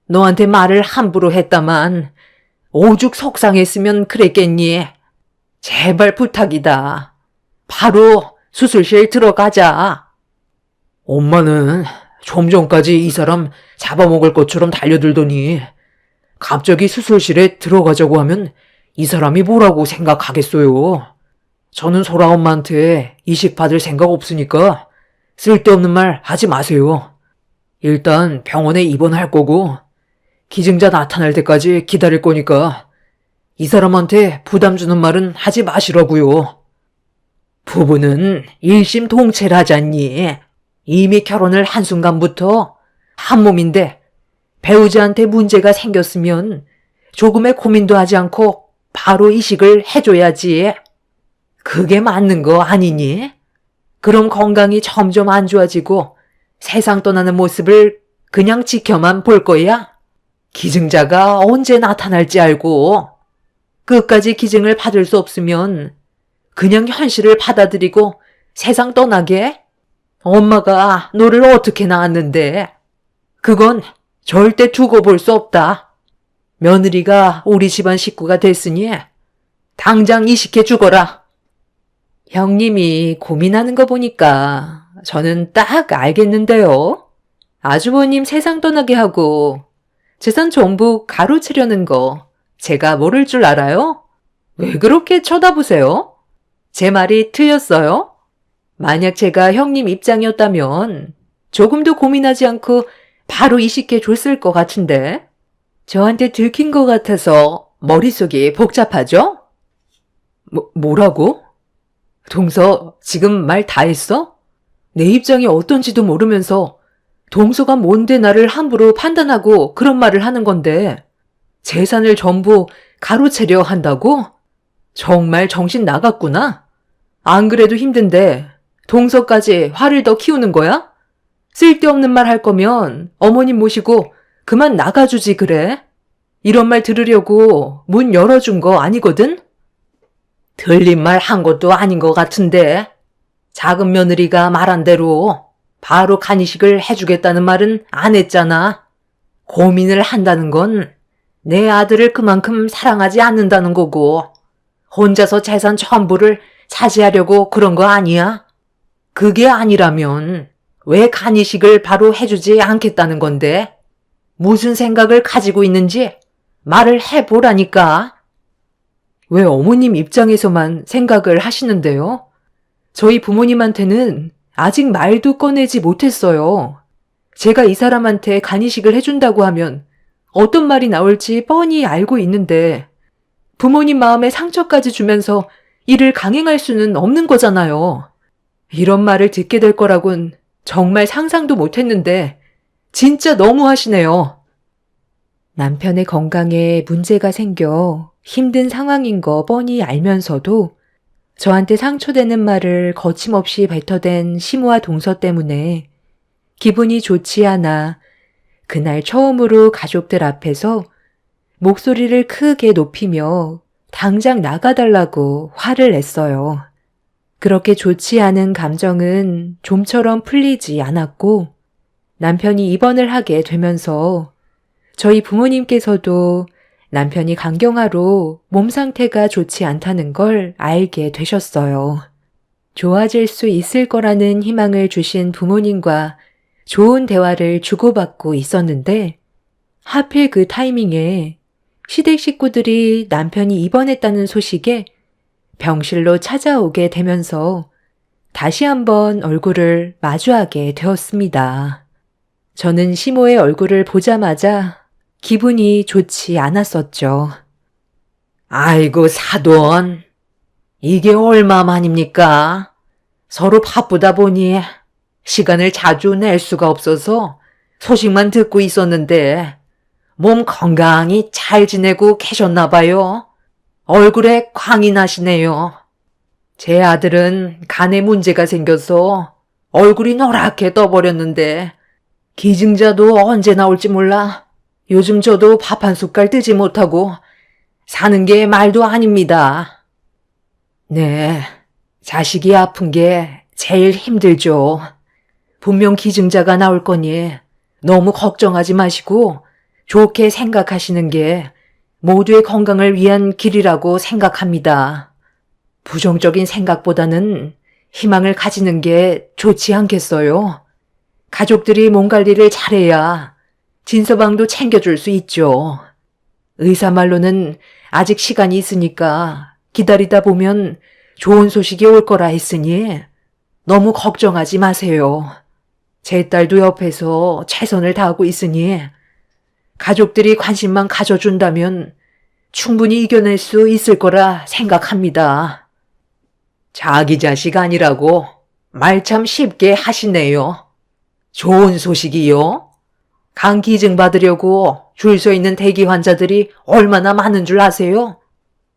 너한테 말을 함부로 했다만 오죽 속상했으면 그랬겠니? 제발 부탁이다. 바로 수술실 들어가자. 엄마는 좀 전까지 이 사람 잡아먹을 것처럼 달려들더니 갑자기 수술실에 들어가자고 하면 이 사람이 뭐라고 생각하겠어요. 저는 소라 엄마한테 이식 받을 생각 없으니까 쓸데없는 말 하지 마세요. 일단 병원에 입원할 거고 기증자 나타날 때까지 기다릴 거니까 이 사람한테 부담 주는 말은 하지 마시라고요. 부부는 일심동체라잖니. 이미 결혼을 한순간부터 한 몸인데 배우자한테 문제가 생겼으면 조금의 고민도 하지 않고 바로 이식을 해줘야지. 그게 맞는 거 아니니? 그럼 건강이 점점 안 좋아지고 세상 떠나는 모습을 그냥 지켜만 볼 거야? 기증자가 언제 나타날지 알고 끝까지 기증을 받을 수 없으면 그냥 현실을 받아들이고 세상 떠나게? 엄마가 너를 어떻게 낳았는데? 그건 절대 두고 볼 수 없다. 며느리가 우리 집안 식구가 됐으니 당장 이식해 주거라. 형님이 고민하는 거 보니까 저는 딱 알겠는데요. 아주버님 세상 떠나게 하고 재산 전부 가로채려는 거 제가 모를 줄 알아요? 왜 그렇게 쳐다보세요? 제 말이 틀렸어요? 만약 제가 형님 입장이었다면 조금도 고민하지 않고 바로 이식해 줬을 것 같은데 저한테 들킨 것 같아서 머릿속이 복잡하죠? 뭐라고? 동서 지금 말 다 했어? 내 입장이 어떤지도 모르면서 동서가 뭔데 나를 함부로 판단하고 그런 말을 하는 건데 재산을 전부 가로채려 한다고? 정말 정신 나갔구나. 안 그래도 힘든데 동서까지 화를 더 키우는 거야? 쓸데없는 말 할 거면 어머님 모시고 그만 나가주지 그래? 이런 말 들으려고 문 열어준 거 아니거든? 틀린 말 한 것도 아닌 것 같은데 작은 며느리가 말한 대로 바로 간이식을 해주겠다는 말은 안 했잖아. 고민을 한다는 건 내 아들을 그만큼 사랑하지 않는다는 거고 혼자서 재산 전부를 차지하려고 그런 거 아니야? 그게 아니라면 왜 간이식을 바로 해주지 않겠다는 건데? 무슨 생각을 가지고 있는지 말을 해보라니까. 왜 어머님 입장에서만 생각을 하시는데요? 저희 부모님한테는 아직 말도 꺼내지 못했어요. 제가 이 사람한테 간이식을 해준다고 하면 어떤 말이 나올지 뻔히 알고 있는데 부모님 마음에 상처까지 주면서 이를 강행할 수는 없는 거잖아요. 이런 말을 듣게 될 거라곤 정말 상상도 못했는데 진짜 너무하시네요. 남편의 건강에 문제가 생겨 힘든 상황인 거 뻔히 알면서도 저한테 상처되는 말을 거침없이 뱉어댄 시모와 동서 때문에 기분이 좋지 않아 그날 처음으로 가족들 앞에서 목소리를 크게 높이며 당장 나가달라고 화를 냈어요. 그렇게 좋지 않은 감정은 좀처럼 풀리지 않았고 남편이 입원을 하게 되면서 저희 부모님께서도 남편이 간경화로 몸 상태가 좋지 않다는 걸 알게 되셨어요. 좋아질 수 있을 거라는 희망을 주신 부모님과 좋은 대화를 주고받고 있었는데 하필 그 타이밍에 시댁 식구들이 남편이 입원했다는 소식에 병실로 찾아오게 되면서 다시 한번 얼굴을 마주하게 되었습니다. 저는 시모의 얼굴을 보자마자 기분이 좋지 않았었죠. 아이고 사돈, 이게 얼마만입니까? 서로 바쁘다 보니 시간을 자주 낼 수가 없어서 소식만 듣고 있었는데 몸 건강히 잘 지내고 계셨나 봐요. 얼굴에 광이 나시네요. 제 아들은 간에 문제가 생겨서 얼굴이 노랗게 떠버렸는데 기증자도 언제 나올지 몰라 요즘 저도 밥 한 숟갈 뜨지 못하고 사는 게 말도 아닙니다. 네, 자식이 아픈 게 제일 힘들죠. 분명 기증자가 나올 거니 너무 걱정하지 마시고 좋게 생각하시는 게 모두의 건강을 위한 길이라고 생각합니다. 부정적인 생각보다는 희망을 가지는 게 좋지 않겠어요? 가족들이 몸 관리를 잘해야 진서방도 챙겨줄 수 있죠. 의사 말로는 아직 시간이 있으니까 기다리다 보면 좋은 소식이 올 거라 했으니 너무 걱정하지 마세요. 제 딸도 옆에서 최선을 다하고 있으니 가족들이 관심만 가져준다면 충분히 이겨낼 수 있을 거라 생각합니다. 자기 자식 아니라고 말 참 쉽게 하시네요. 좋은 소식이요? 간 기증 받으려고 줄 서 있는 대기 환자들이 얼마나 많은 줄 아세요?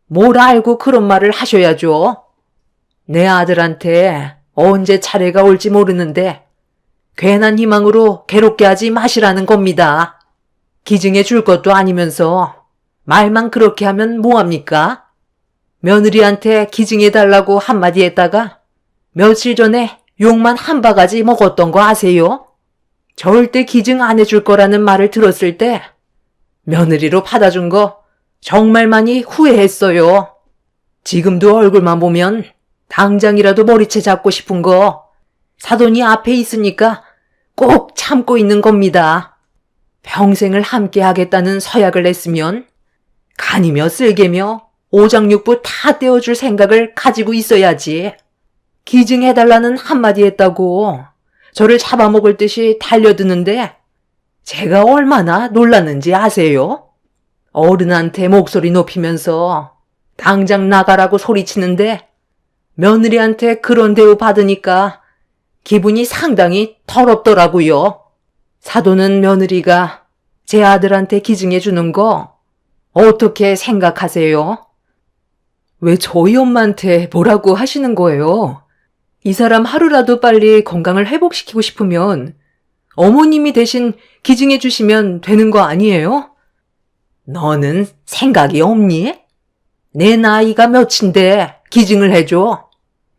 뭘 알고 그런 말을 하셔야죠. 내 아들한테 언제 차례가 올지 모르는데 괜한 희망으로 괴롭게 하지 마시라는 겁니다. 기증해 줄 것도 아니면서 말만 그렇게 하면 뭐합니까? 며느리한테 기증해 달라고 한마디 했다가 며칠 전에 욕만 한 바가지 먹었던 거 아세요? 절대 기증 안 해줄 거라는 말을 들었을 때 며느리로 받아준 거 정말 많이 후회했어요. 지금도 얼굴만 보면 당장이라도 머리채 잡고 싶은 거 사돈이 앞에 있으니까 꼭 참고 있는 겁니다. 평생을 함께 하겠다는 서약을 냈으면 간이며 쓸개며 오장육부 다 떼어줄 생각을 가지고 있어야지. 기증해달라는 한마디 했다고 저를 잡아먹을 듯이 달려드는데 제가 얼마나 놀랐는지 아세요? 어른한테 목소리 높이면서 당장 나가라고 소리치는데 며느리한테 그런 대우 받으니까 기분이 상당히 더럽더라고요. 사돈은 며느리가 제 아들한테 기증해 주는 거 어떻게 생각하세요? 왜 저희 엄마한테 뭐라고 하시는 거예요? 이 사람 하루라도 빨리 건강을 회복시키고 싶으면 어머님이 대신 기증해 주시면 되는 거 아니에요? 너는 생각이 없니? 내 나이가 몇인데 기증을 해줘?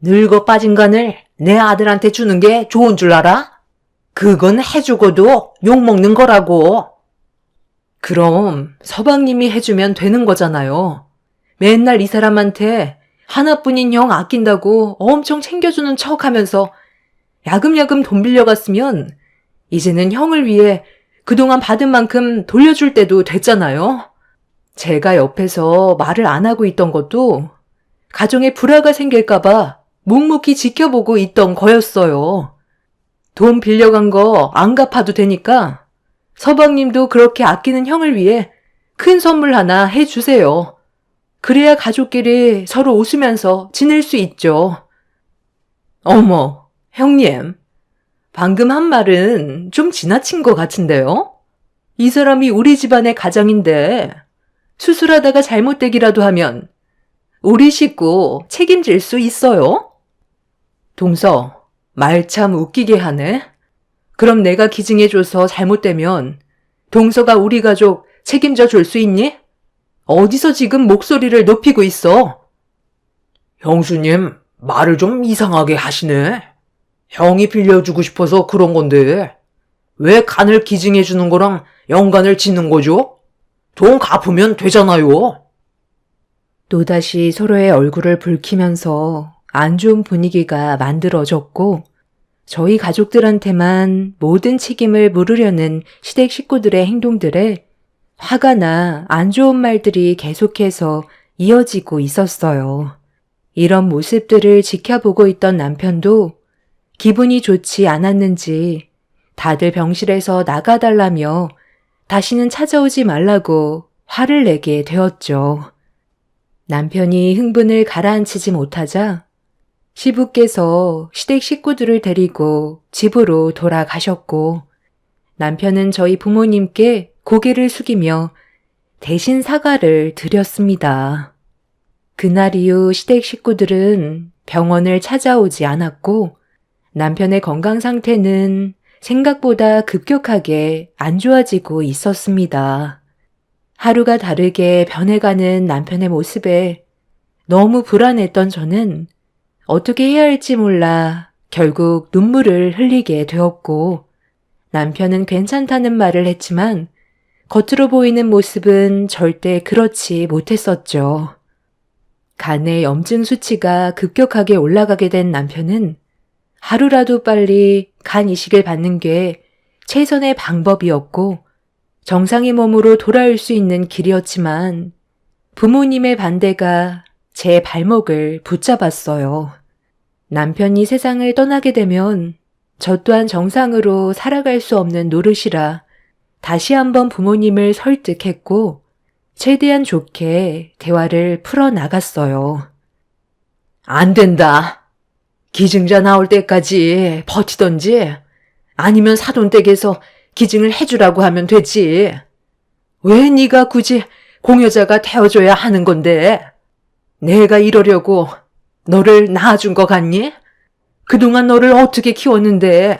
늙어 빠진 간을 내 아들한테 주는 게 좋은 줄 알아? 그건 해주고도 욕먹는 거라고. 그럼 서방님이 해주면 되는 거잖아요. 맨날 이 사람한테 하나뿐인 형 아낀다고 엄청 챙겨주는 척 하면서 야금야금 돈 빌려갔으면 이제는 형을 위해 그동안 받은 만큼 돌려줄 때도 됐잖아요. 제가 옆에서 말을 안 하고 있던 것도 가정에 불화가 생길까봐 묵묵히 지켜보고 있던 거였어요. 돈 빌려간 거 안 갚아도 되니까 서방님도 그렇게 아끼는 형을 위해 큰 선물 하나 해주세요. 그래야 가족끼리 서로 웃으면서 지낼 수 있죠. 어머, 형님. 방금 한 말은 좀 지나친 것 같은데요? 이 사람이 우리 집안의 가장인데 수술하다가 잘못되기라도 하면 우리 식구 책임질 수 있어요? 동서, 말 참 웃기게 하네. 그럼 내가 기증해줘서 잘못되면 동서가 우리 가족 책임져 줄 수 있니? 어디서 지금 목소리를 높이고 있어? 형수님, 말을 좀 이상하게 하시네. 형이 빌려주고 싶어서 그런 건데 왜 간을 기증해주는 거랑 연관을 짓는 거죠? 돈 갚으면 되잖아요. 또다시 서로의 얼굴을 붉히면서 안 좋은 분위기가 만들어졌고 저희 가족들한테만 모든 책임을 물으려는 시댁 식구들의 행동들에 화가 나 안 좋은 말들이 계속해서 이어지고 있었어요. 이런 모습들을 지켜보고 있던 남편도 기분이 좋지 않았는지 다들 병실에서 나가달라며 다시는 찾아오지 말라고 화를 내게 되었죠. 남편이 흥분을 가라앉히지 못하자 시부께서 시댁 식구들을 데리고 집으로 돌아가셨고 남편은 저희 부모님께 고개를 숙이며 대신 사과를 드렸습니다. 그날 이후 시댁 식구들은 병원을 찾아오지 않았고 남편의 건강 상태는 생각보다 급격하게 안 좋아지고 있었습니다. 하루가 다르게 변해가는 남편의 모습에 너무 불안했던 저는 어떻게 해야 할지 몰라 결국 눈물을 흘리게 되었고 남편은 괜찮다는 말을 했지만 겉으로 보이는 모습은 절대 그렇지 못했었죠. 간의 염증 수치가 급격하게 올라가게 된 남편은 하루라도 빨리 간 이식을 받는 게 최선의 방법이었고 정상의 몸으로 돌아올 수 있는 길이었지만 부모님의 반대가 제 발목을 붙잡았어요. 남편이 세상을 떠나게 되면 저 또한 정상으로 살아갈 수 없는 노릇이라 다시 한번 부모님을 설득했고 최대한 좋게 대화를 풀어나갔어요. 안 된다. 기증자 나올 때까지 버티던지 아니면 사돈댁에서 기증을 해주라고 하면 되지. 왜 네가 굳이 공여자가 되어줘야 하는 건데? 내가 이러려고 너를 낳아준 거 같니? 그동안 너를 어떻게 키웠는데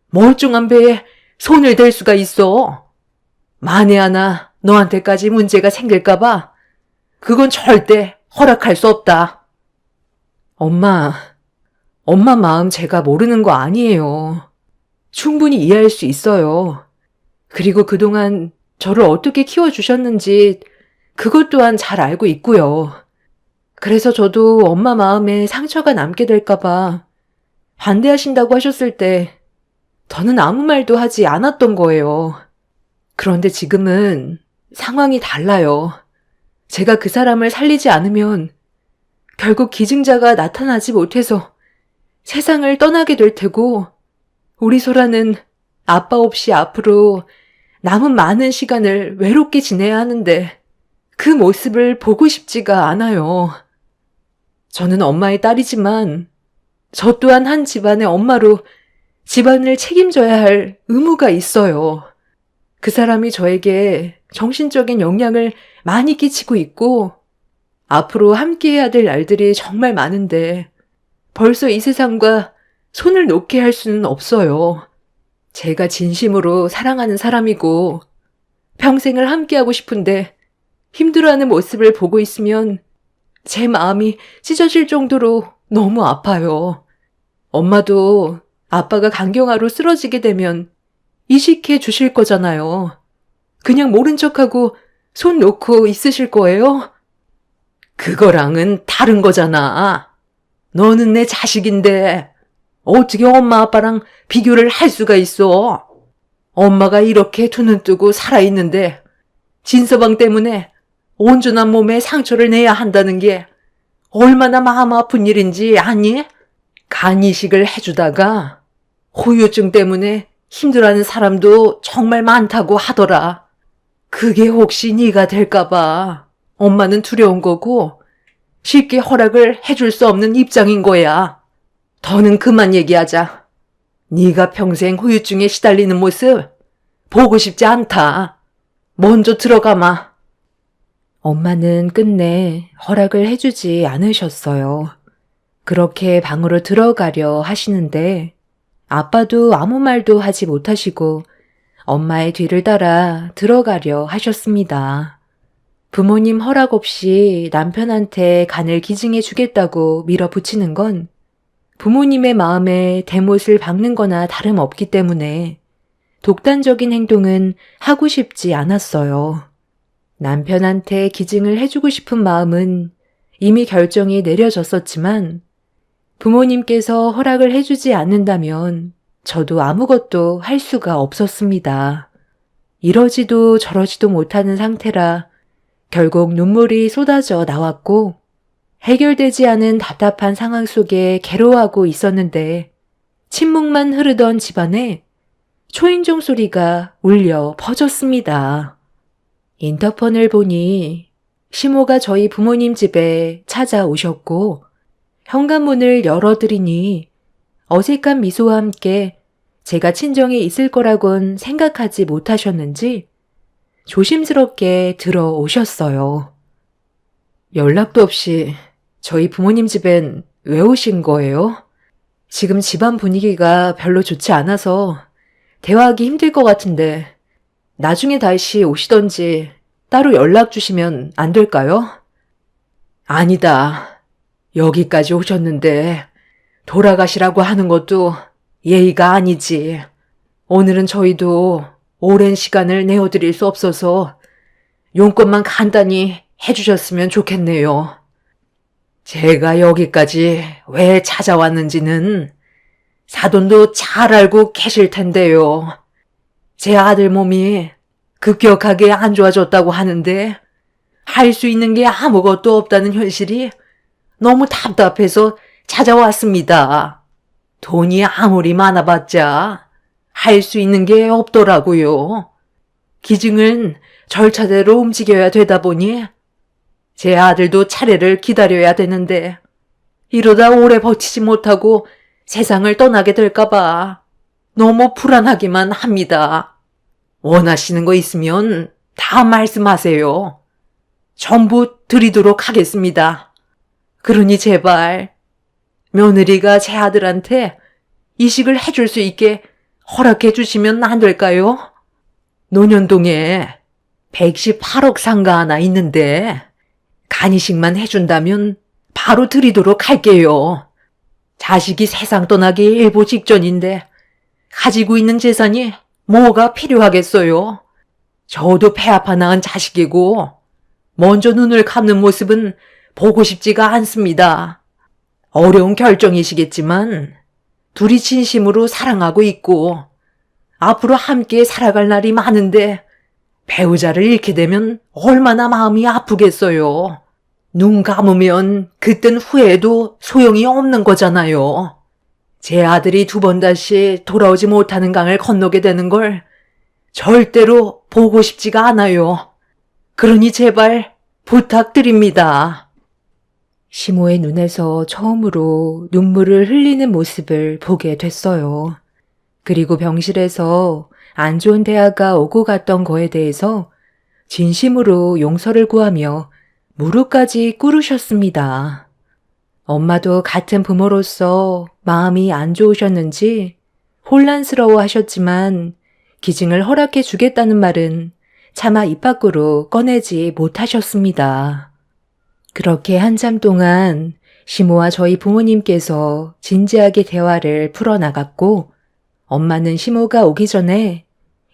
멀쩡한 배에 손을 댈 수가 있어? 만에 하나 너한테까지 문제가 생길까봐 그건 절대 허락할 수 없다. 엄마 마음 제가 모르는 거 아니에요. 충분히 이해할 수 있어요. 그리고 그동안 저를 어떻게 키워주셨는지 그것 또한 잘 알고 있고요. 그래서 저도 엄마 마음에 상처가 남게 될까봐 반대하신다고 하셨을 때 저는 아무 말도 하지 않았던 거예요. 그런데 지금은 상황이 달라요. 제가 그 사람을 살리지 않으면 결국 기증자가 나타나지 못해서 세상을 떠나게 될 테고 우리 소라는 아빠 없이 앞으로 남은 많은 시간을 외롭게 지내야 하는데 그 모습을 보고 싶지가 않아요. 저는 엄마의 딸이지만 저 또한 한 집안의 엄마로 집안을 책임져야 할 의무가 있어요. 그 사람이 저에게 정신적인 영향을 많이 끼치고 있고 앞으로 함께해야 될 날들이 정말 많은데 벌써 이 세상과 손을 놓게 할 수는 없어요. 제가 진심으로 사랑하는 사람이고 평생을 함께하고 싶은데 힘들어하는 모습을 보고 있으면 제 마음이 찢어질 정도로 너무 아파요. 엄마도 아빠가 간경화로 쓰러지게 되면 이식해 주실 거잖아요. 그냥 모른 척하고 손 놓고 있으실 거예요? 그거랑은 다른 거잖아. 너는 내 자식인데 어떻게 엄마 아빠랑 비교를 할 수가 있어? 엄마가 이렇게 두 눈 뜨고 살아있는데 진서방 때문에 온전한 몸에 상처를 내야 한다는 게 얼마나 마음 아픈 일인지 아니? 간 이식을 해주다가 후유증 때문에 힘들어하는 사람도 정말 많다고 하더라. 그게 혹시 네가 될까봐 엄마는 두려운 거고 쉽게 허락을 해줄 수 없는 입장인 거야. 더는 그만 얘기하자. 네가 평생 후유증에 시달리는 모습 보고 싶지 않다. 먼저 들어가마. 엄마는 끝내 허락을 해주지 않으셨어요. 그렇게 방으로 들어가려 하시는데 아빠도 아무 말도 하지 못하시고 엄마의 뒤를 따라 들어가려 하셨습니다. 부모님 허락 없이 남편한테 간을 기증해 주겠다고 밀어붙이는 건 부모님의 마음에 대못을 박는 거나 다름없기 때문에 독단적인 행동은 하고 싶지 않았어요. 남편한테 기증을 해주고 싶은 마음은 이미 결정이 내려졌었지만 부모님께서 허락을 해주지 않는다면 저도 아무것도 할 수가 없었습니다. 이러지도 저러지도 못하는 상태라 결국 눈물이 쏟아져 나왔고 해결되지 않은 답답한 상황 속에 괴로워하고 있었는데 침묵만 흐르던 집안에 초인종 소리가 울려 퍼졌습니다. 인터폰을 보니 시모가 저희 부모님 집에 찾아오셨고 현관문을 열어드리니 어색한 미소와 함께 제가 친정에 있을 거라곤 생각하지 못하셨는지 조심스럽게 들어오셨어요. 연락도 없이 저희 부모님 집엔 왜 오신 거예요? 지금 집안 분위기가 별로 좋지 않아서 대화하기 힘들 것 같은데 나중에 다시 오시던지 따로 연락 주시면 안 될까요? 아니다. 여기까지 오셨는데 돌아가시라고 하는 것도 예의가 아니지. 오늘은 저희도 오랜 시간을 내어드릴 수 없어서 용건만 간단히 해주셨으면 좋겠네요. 제가 여기까지 왜 찾아왔는지는 사돈도 잘 알고 계실 텐데요. 제 아들 몸이 급격하게 안 좋아졌다고 하는데 할 수 있는 게 아무것도 없다는 현실이 너무 답답해서 찾아왔습니다. 돈이 아무리 많아봤자 할 수 있는 게 없더라고요. 기증은 절차대로 움직여야 되다 보니 제 아들도 차례를 기다려야 되는데 이러다 오래 버티지 못하고 세상을 떠나게 될까봐 너무 불안하기만 합니다. 원하시는 거 있으면 다 말씀하세요. 전부 드리도록 하겠습니다. 그러니 제발 며느리가 제 아들한테 이식을 해줄 수 있게 허락해 주시면 안 될까요? 논현동에 118억 상가 하나 있는데 간이식만 해준다면 바로 드리도록 할게요. 자식이 세상 떠나기 일보 직전인데 가지고 있는 재산이 뭐가 필요하겠어요? 저도 폐 아파 낳은 자식이고 먼저 눈을 감는 모습은 보고 싶지가 않습니다. 어려운 결정이시겠지만 둘이 진심으로 사랑하고 있고 앞으로 함께 살아갈 날이 많은데 배우자를 잃게 되면 얼마나 마음이 아프겠어요. 눈 감으면 그땐 후회해도 소용이 없는 거잖아요. 제 아들이 두 번 다시 돌아오지 못하는 강을 건너게 되는 걸 절대로 보고 싶지가 않아요. 그러니 제발 부탁드립니다. 시모의 눈에서 처음으로 눈물을 흘리는 모습을 보게 됐어요. 그리고 병실에서 안 좋은 대화가 오고 갔던 거에 대해서 진심으로 용서를 구하며 무릎까지 꿇으셨습니다. 엄마도 같은 부모로서 마음이 안 좋으셨는지 혼란스러워 하셨지만 기증을 허락해 주겠다는 말은 차마 입 밖으로 꺼내지 못하셨습니다. 그렇게 한참 동안 시모와 저희 부모님께서 진지하게 대화를 풀어나갔고 엄마는 시모가 오기 전에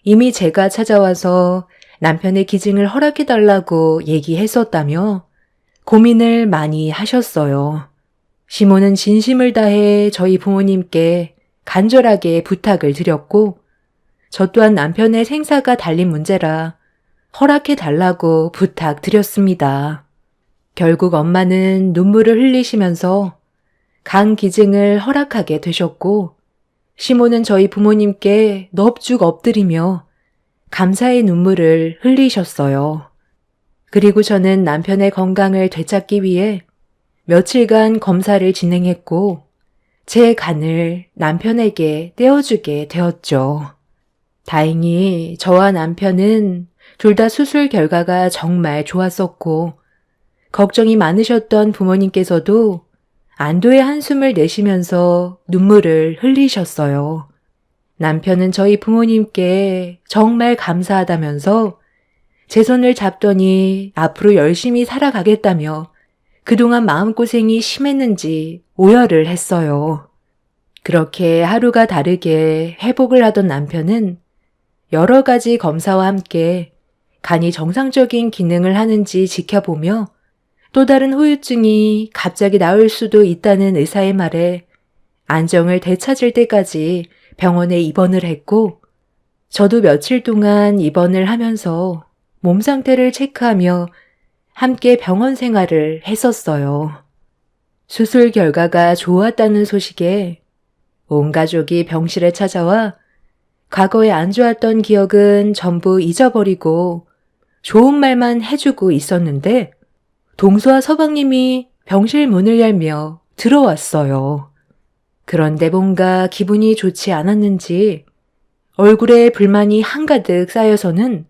이미 제가 찾아와서 남편의 기증을 허락해달라고 얘기했었다며 고민을 많이 하셨어요. 시모는 진심을 다해 저희 부모님께 간절하게 부탁을 드렸고 저 또한 남편의 생사가 달린 문제라 허락해달라고 부탁드렸습니다. 결국 엄마는 눈물을 흘리시면서 간 기증을 허락하게 되셨고 시모는 저희 부모님께 넙죽 엎드리며 감사의 눈물을 흘리셨어요. 그리고 저는 남편의 건강을 되찾기 위해 며칠간 검사를 진행했고 제 간을 남편에게 떼어주게 되었죠. 다행히 저와 남편은 둘 다 수술 결과가 정말 좋았었고 걱정이 많으셨던 부모님께서도 안도의 한숨을 내쉬면서 눈물을 흘리셨어요. 남편은 저희 부모님께 정말 감사하다면서 제 손을 잡더니 앞으로 열심히 살아가겠다며 그동안 마음고생이 심했는지 오열을 했어요. 그렇게 하루가 다르게 회복을 하던 남편은 여러 가지 검사와 함께 간이 정상적인 기능을 하는지 지켜보며 또 다른 후유증이 갑자기 나올 수도 있다는 의사의 말에 안정을 되찾을 때까지 병원에 입원을 했고 저도 며칠 동안 입원을 하면서 몸 상태를 체크하며 함께 병원 생활을 했었어요. 수술 결과가 좋았다는 소식에 온 가족이 병실에 찾아와 과거에 안 좋았던 기억은 전부 잊어버리고 좋은 말만 해주고 있었는데 동서와 서방님이 병실 문을 열며 들어왔어요. 그런데 뭔가 기분이 좋지 않았는지 얼굴에 불만이 한가득 쌓여서는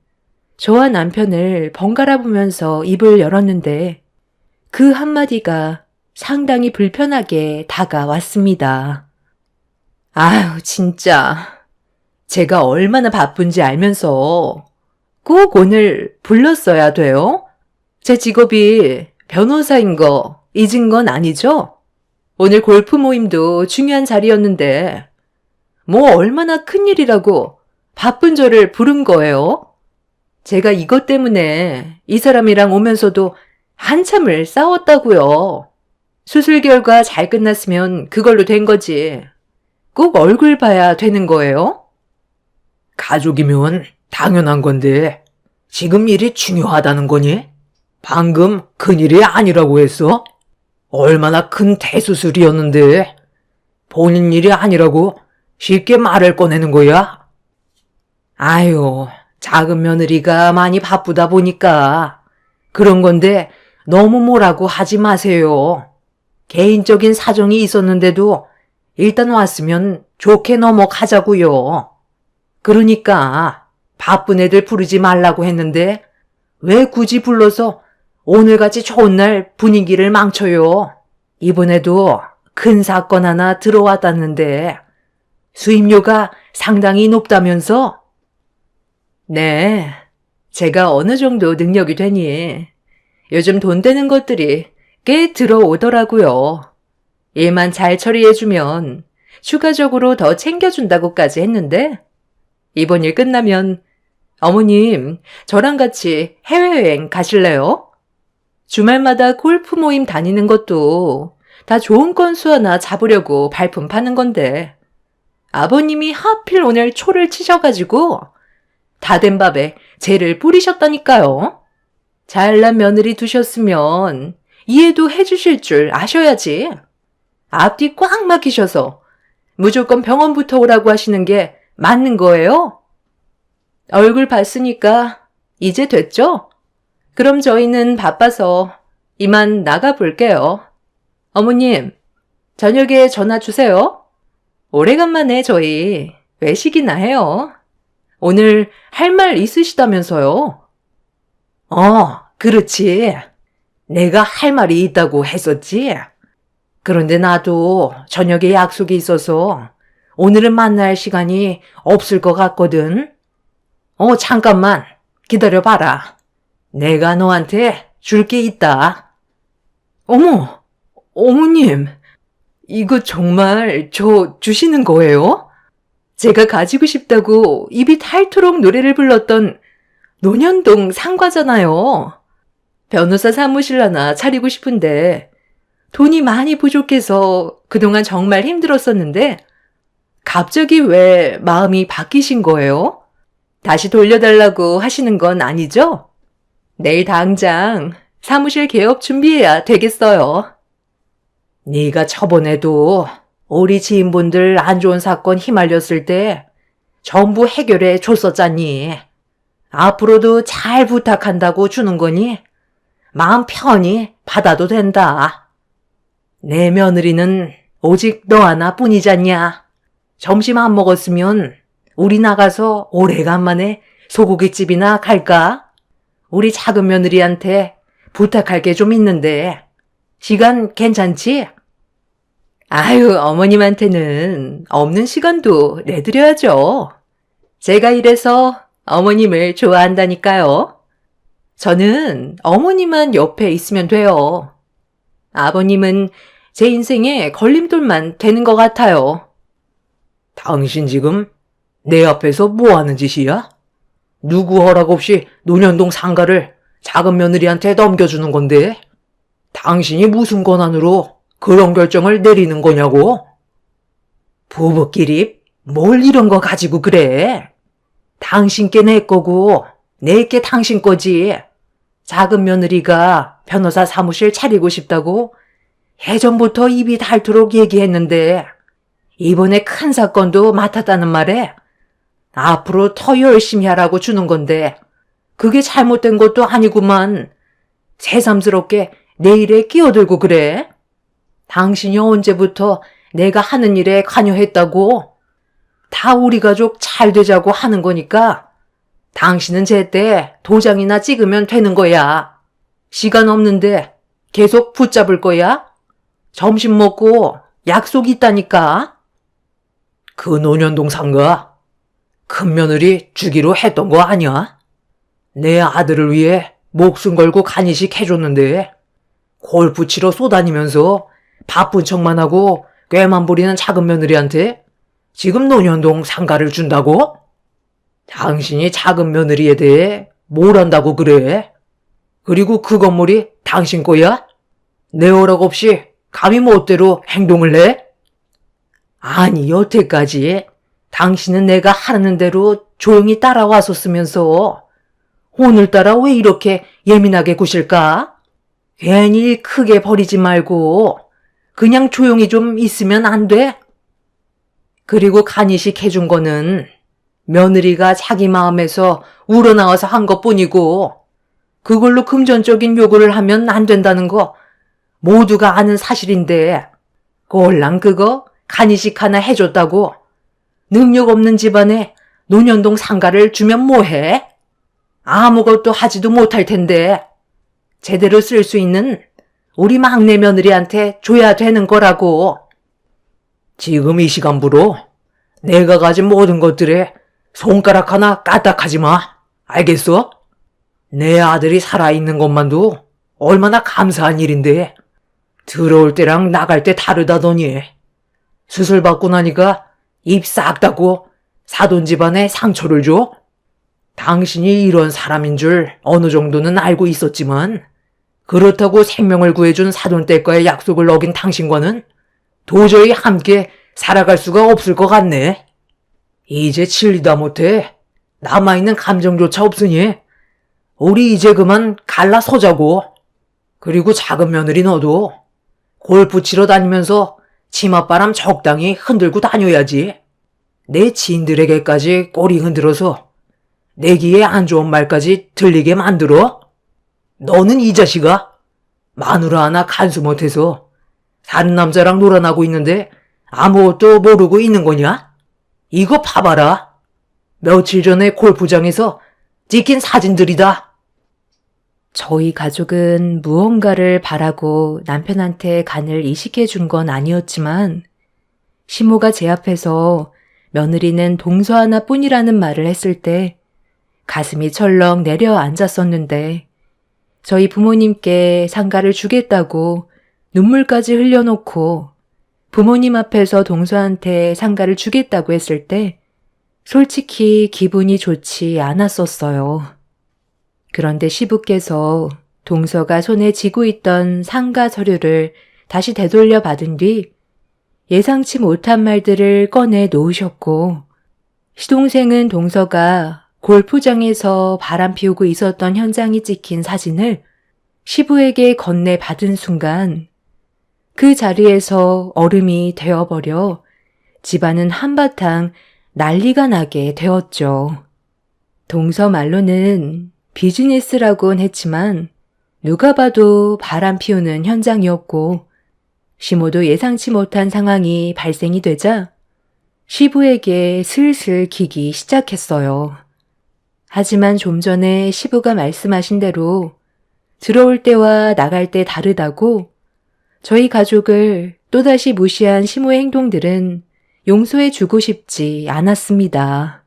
저와 남편을 번갈아 보면서 입을 열었는데 그 한마디가 상당히 불편하게 다가왔습니다. 아유, 진짜. 제가 얼마나 바쁜지 알면서 꼭 오늘 불렀어야 돼요? 제 직업이 변호사인 거 잊은 건 아니죠? 오늘 골프 모임도 중요한 자리였는데 뭐 얼마나 큰일이라고 바쁜 저를 부른 거예요? 제가 이것 때문에 이 사람이랑 오면서도 한참을 싸웠다고요. 수술 결과 잘 끝났으면 그걸로 된 거지. 꼭 얼굴 봐야 되는 거예요? 가족이면 당연한 건데 지금 일이 중요하다는 거니? 방금 큰일이 아니라고 했어? 얼마나 큰 대수술이었는데 본인 일이 아니라고 쉽게 말을 꺼내는 거야? 아유, 작은 며느리가 많이 바쁘다 보니까 그런 건데 너무 뭐라고 하지 마세요. 개인적인 사정이 있었는데도 일단 왔으면 좋게 넘어가자고요. 그러니까 바쁜 애들 부르지 말라고 했는데 왜 굳이 불러서 오늘같이 좋은 날 분위기를 망쳐요. 이번에도 큰 사건 하나 들어왔다는데 수임료가 상당히 높다면서? 네, 제가 어느 정도 능력이 되니 요즘 돈 되는 것들이 꽤 들어오더라고요. 일만 잘 처리해주면 추가적으로 더 챙겨준다고까지 했는데 이번 일 끝나면 어머님 저랑 같이 해외여행 가실래요? 주말마다 골프 모임 다니는 것도 다 좋은 건수 하나 잡으려고 발품 파는 건데 아버님이 하필 오늘 초를 치셔가지고 다 된 밥에 재를 뿌리셨다니까요. 잘난 며느리 두셨으면 이해도 해주실 줄 아셔야지. 앞뒤 꽉 막히셔서 무조건 병원부터 오라고 하시는 게 맞는 거예요? 얼굴 봤으니까 이제 됐죠? 그럼 저희는 바빠서 이만 나가 볼게요. 어머님, 저녁에 전화 주세요. 오래간만에 저희 외식이나 해요. 오늘 할 말 있으시다면서요? 그렇지. 내가 할 말이 있다고 했었지. 그런데 나도 저녁에 약속이 있어서 오늘은 만날 시간이 없을 것 같거든. 잠깐만 기다려봐라. 내가 너한테 줄 게 있다. 어머, 어머님, 이거 정말 저 주시는 거예요? 제가 가지고 싶다고 입이 닳도록 노래를 불렀던 논현동 상가잖아요. 변호사 사무실 하나 차리고 싶은데 돈이 많이 부족해서 그동안 정말 힘들었었는데 갑자기 왜 마음이 바뀌신 거예요? 다시 돌려달라고 하시는 건 아니죠? 내일 당장 사무실 개업 준비해야 되겠어요. 네가 저번에도 우리 지인분들 안 좋은 사건 휘말렸을 때 전부 해결해 줬었잖니. 앞으로도 잘 부탁한다고 주는 거니 마음 편히 받아도 된다. 내 며느리는 오직 너 하나뿐이잖냐. 점심 안 먹었으면 우리 나가서 오래간만에 소고기집이나 갈까? 우리 작은 며느리한테 부탁할 게 좀 있는데 시간 괜찮지? 아유, 어머님한테는 없는 시간도 내드려야죠. 제가 이래서 어머님을 좋아한다니까요. 저는 어머님만 옆에 있으면 돼요. 아버님은 제 인생의 걸림돌만 되는 것 같아요. 당신 지금 내 앞에서 뭐 하는 짓이야? 누구 허락 없이 논현동 상가를 작은 며느리한테 넘겨주는 건데? 당신이 무슨 권한으로 그런 결정을 내리는 거냐고? 부부끼리 뭘 이런 거 가지고 그래? 당신께 내 거고 내게 당신 거지. 작은 며느리가 변호사 사무실 차리고 싶다고 예전부터 입이 닳도록 얘기했는데 이번에 큰 사건도 맡았다는 말에 앞으로 더 열심히 하라고 주는 건데 그게 잘못된 것도 아니구만. 새삼스럽게 내 일에 끼어들고 그래? 당신이 언제부터 내가 하는 일에 관여했다고? 다 우리 가족 잘 되자고 하는 거니까 당신은 제때 도장이나 찍으면 되는 거야. 시간 없는데 계속 붙잡을 거야? 점심 먹고 약속 있다니까. 그 논현동 상가 큰 며느리 주기로 했던 거 아니야? 내 아들을 위해 목숨 걸고 간이식 해줬는데 골프 치러 쏘다니면서 바쁜 척만 하고 꾀만 부리는 작은 며느리한테 지금 논현동 상가를 준다고? 당신이 작은 며느리에 대해 뭘 안다고 그래? 그리고 그 건물이 당신 거야? 내 허락 없이 감히 멋대로 행동을 해? 아니, 여태까지 당신은 내가 하는 대로 조용히 따라왔었으면서 오늘따라 왜 이렇게 예민하게 구실까? 괜히 크게 버리지 말고 그냥 조용히 좀 있으면 안 돼? 그리고 간이식 해준 거는 며느리가 자기 마음에서 우러나와서 한 것뿐이고 그걸로 금전적인 요구를 하면 안 된다는 거 모두가 아는 사실인데 꼴랑 그거 간이식 하나 해줬다고 능력 없는 집안에 논현동 상가를 주면 뭐해? 아무것도 하지도 못할 텐데 제대로 쓸 수 있는 우리 막내 며느리한테 줘야 되는 거라고. 지금 이 시간부로 내가 가진 모든 것들에 손가락 하나 까딱하지 마. 알겠어? 내 아들이 살아있는 것만도 얼마나 감사한 일인데 들어올 때랑 나갈 때 다르다더니 수술 받고 나니까 입 싹 닫고 사돈 집안에 상처를 줘? 당신이 이런 사람인 줄 어느 정도는 알고 있었지만 그렇다고 생명을 구해준 사돈댁과의 약속을 어긴 당신과는 도저히 함께 살아갈 수가 없을 것 같네. 이제 진리다 못해 남아있는 감정조차 없으니 우리 이제 그만 갈라서자고. 그리고 작은 며느리 너도 골프 치러 다니면서 치맛바람 적당히 흔들고 다녀야지. 내 지인들에게까지 꼬리 흔들어서 내 귀에 안 좋은 말까지 들리게 만들어? 너는 이 자식아, 마누라 하나 간수 못해서 다른 남자랑 놀아나고 있는데 아무것도 모르고 있는 거냐? 이거 봐봐라. 며칠 전에 골프장에서 찍힌 사진들이다. 저희 가족은 무언가를 바라고 남편한테 간을 이식해 준 건 아니었지만 시모가 제 앞에서 며느리는 동서 하나뿐이라는 말을 했을 때 가슴이 철렁 내려앉았었는데 저희 부모님께 상가를 주겠다고 눈물까지 흘려놓고 부모님 앞에서 동서한테 상가를 주겠다고 했을 때 솔직히 기분이 좋지 않았었어요. 그런데 시부께서 동서가 손에 쥐고 있던 상가 서류를 다시 되돌려 받은 뒤 예상치 못한 말들을 꺼내 놓으셨고 시동생은 동서가 골프장에서 바람 피우고 있었던 현장이 찍힌 사진을 시부에게 건네 받은 순간 그 자리에서 얼음이 되어버려 집안은 한바탕 난리가 나게 되었죠. 동서 말로는 비즈니스라고는 했지만 누가 봐도 바람 피우는 현장이었고 시모도 예상치 못한 상황이 발생이 되자 시부에게 슬슬 기기 시작했어요. 하지만 좀 전에 시부가 말씀하신 대로 들어올 때와 나갈 때 다르다고 저희 가족을 또다시 무시한 시모의 행동들은 용서해 주고 싶지 않았습니다.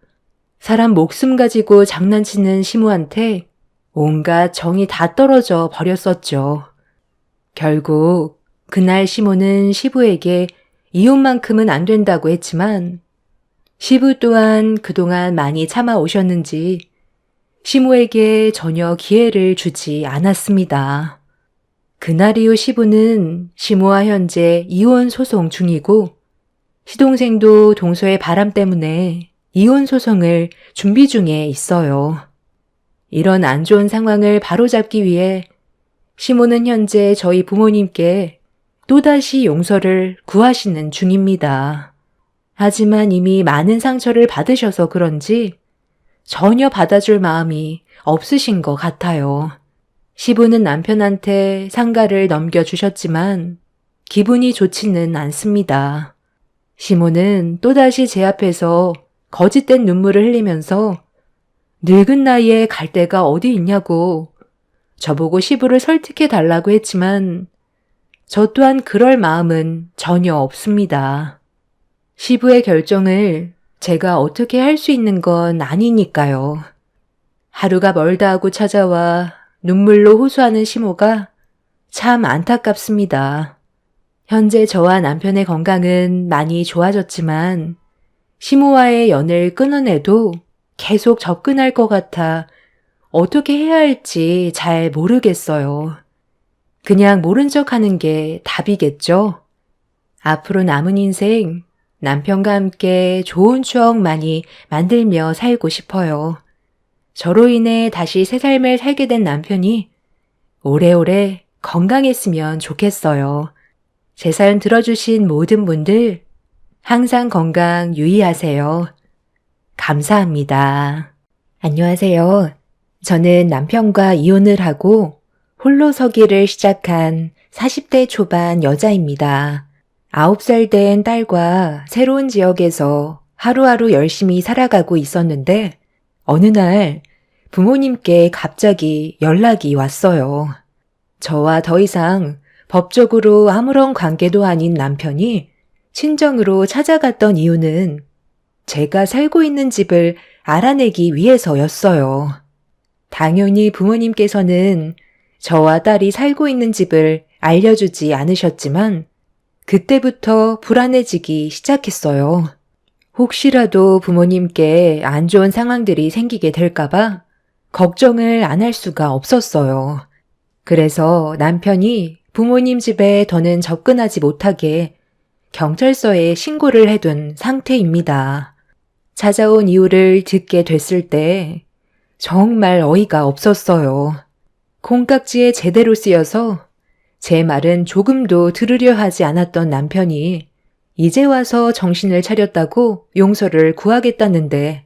사람 목숨 가지고 장난치는 시모한테 온갖 정이 다 떨어져 버렸었죠. 결국 그날 시모는 시부에게 이혼만큼은 안 된다고 했지만 시부 또한 그동안 많이 참아오셨는지 시모에게 전혀 기회를 주지 않았습니다. 그날 이후 시부는 시모와 현재 이혼 소송 중이고 시동생도 동서의 바람 때문에 이혼 소송을 준비 중에 있어요. 이런 안 좋은 상황을 바로잡기 위해 시모는 현재 저희 부모님께 또다시 용서를 구하시는 중입니다. 하지만 이미 많은 상처를 받으셔서 그런지 전혀 받아줄 마음이 없으신 것 같아요. 시부는 남편한테 상가를 넘겨주셨지만 기분이 좋지는 않습니다. 시모는 또다시 제 앞에서 거짓된 눈물을 흘리면서 늙은 나이에 갈 데가 어디 있냐고 저보고 시부를 설득해 달라고 했지만 저 또한 그럴 마음은 전혀 없습니다. 시부의 결정을 제가 어떻게 할 수 있는 건 아니니까요. 하루가 멀다 하고 찾아와 눈물로 호소하는 시모가 참 안타깝습니다. 현재 저와 남편의 건강은 많이 좋아졌지만 시모와의 연을 끊어내도 계속 접근할 것 같아 어떻게 해야 할지 잘 모르겠어요. 그냥 모른 척 하는 게 답이겠죠? 앞으로 남은 인생 남편과 함께 좋은 추억 많이 만들며 살고 싶어요. 저로 인해 다시 새 삶을 살게 된 남편이 오래오래 건강했으면 좋겠어요. 제 사연 들어주신 모든 분들 항상 건강 유의하세요. 감사합니다. 안녕하세요. 저는 남편과 이혼을 하고 홀로 서기를 시작한 40대 초반 여자입니다. 9살 된 딸과 새로운 지역에서 하루하루 열심히 살아가고 있었는데 어느 날 부모님께 갑자기 연락이 왔어요. 저와 더 이상 법적으로 아무런 관계도 아닌 남편이 친정으로 찾아갔던 이유는 제가 살고 있는 집을 알아내기 위해서였어요. 당연히 부모님께서는 저와 딸이 살고 있는 집을 알려주지 않으셨지만 그때부터 불안해지기 시작했어요. 혹시라도 부모님께 안 좋은 상황들이 생기게 될까봐 걱정을 안 할 수가 없었어요. 그래서 남편이 부모님 집에 더는 접근하지 못하게 경찰서에 신고를 해둔 상태입니다. 찾아온 이유를 듣게 됐을 때 정말 어이가 없었어요. 콩깍지에 제대로 쓰여서 제 말은 조금도 들으려 하지 않았던 남편이 이제 와서 정신을 차렸다고 용서를 구하겠다는데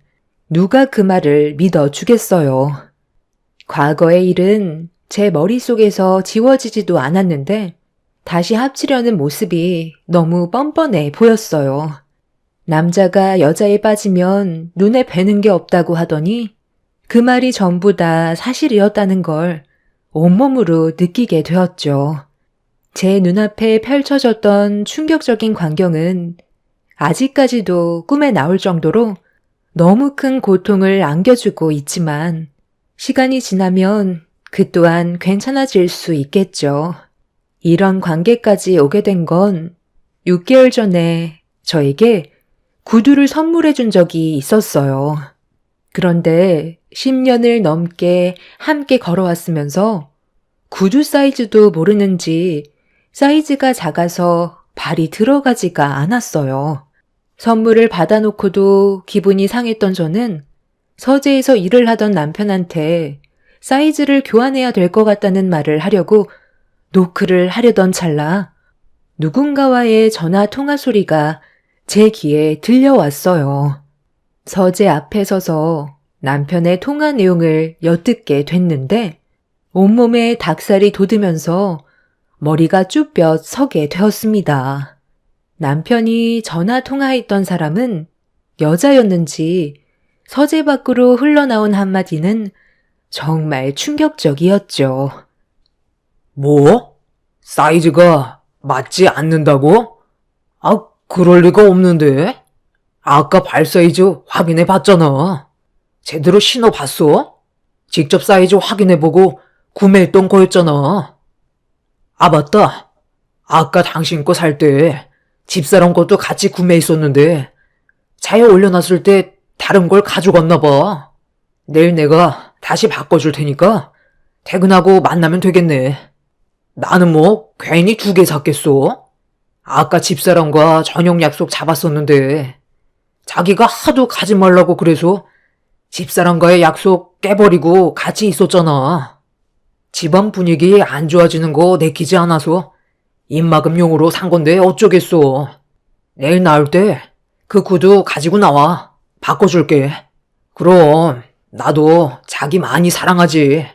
누가 그 말을 믿어주겠어요. 과거의 일은 제 머릿속에서 지워지지도 않았는데 다시 합치려는 모습이 너무 뻔뻔해 보였어요. 남자가 여자에 빠지면 눈에 뵈는 게 없다고 하더니 그 말이 전부 다 사실이었다는 걸 온몸으로 느끼게 되었죠. 제 눈앞에 펼쳐졌던 충격적인 광경은 아직까지도 꿈에 나올 정도로 너무 큰 고통을 안겨주고 있지만 시간이 지나면 그 또한 괜찮아질 수 있겠죠. 이런 관계까지 오게 된 건 6개월 전에 저에게 구두를 선물해 준 적이 있었어요. 그런데 10년을 넘게 함께 걸어왔으면서 구두 사이즈도 모르는지 사이즈가 작아서 발이 들어가지가 않았어요. 선물을 받아놓고도 기분이 상했던 저는 서재에서 일을 하던 남편한테 사이즈를 교환해야 될 것 같다는 말을 하려고 노크를 하려던 찰나 누군가와의 전화 통화 소리가 제 귀에 들려왔어요. 서재 앞에 서서 남편의 통화 내용을 엿듣게 됐는데 온몸에 닭살이 돋으면서 머리가 쭈뼛 서게 되었습니다. 남편이 전화 통화했던 사람은 여자였는지 서재 밖으로 흘러나온 한마디는 정말 충격적이었죠. 뭐? 사이즈가 맞지 않는다고? 아, 그럴 리가 없는데. 아까 발 사이즈 확인해 봤잖아. 제대로 신어봤어? 직접 사이즈 확인해보고 구매했던 거였잖아. 아, 맞다. 아까 당신 거 살 때 집사람 것도 같이 구매했었는데 차에 올려놨을 때 다른 걸 가져갔나 봐. 내일 내가 다시 바꿔줄 테니까 퇴근하고 만나면 되겠네. 나는 뭐 괜히 2개 샀겠어? 아까 집사람과 저녁 약속 잡았었는데 자기가 하도 가지 말라고 그래서 집사람과의 약속 깨버리고 같이 있었잖아. 집안 분위기 안 좋아지는 거 내키지 않아서 입막음용으로 산 건데 어쩌겠어. 내일 나올 때 그 구두 가지고 나와. 바꿔줄게. 그럼 나도 자기 많이 사랑하지.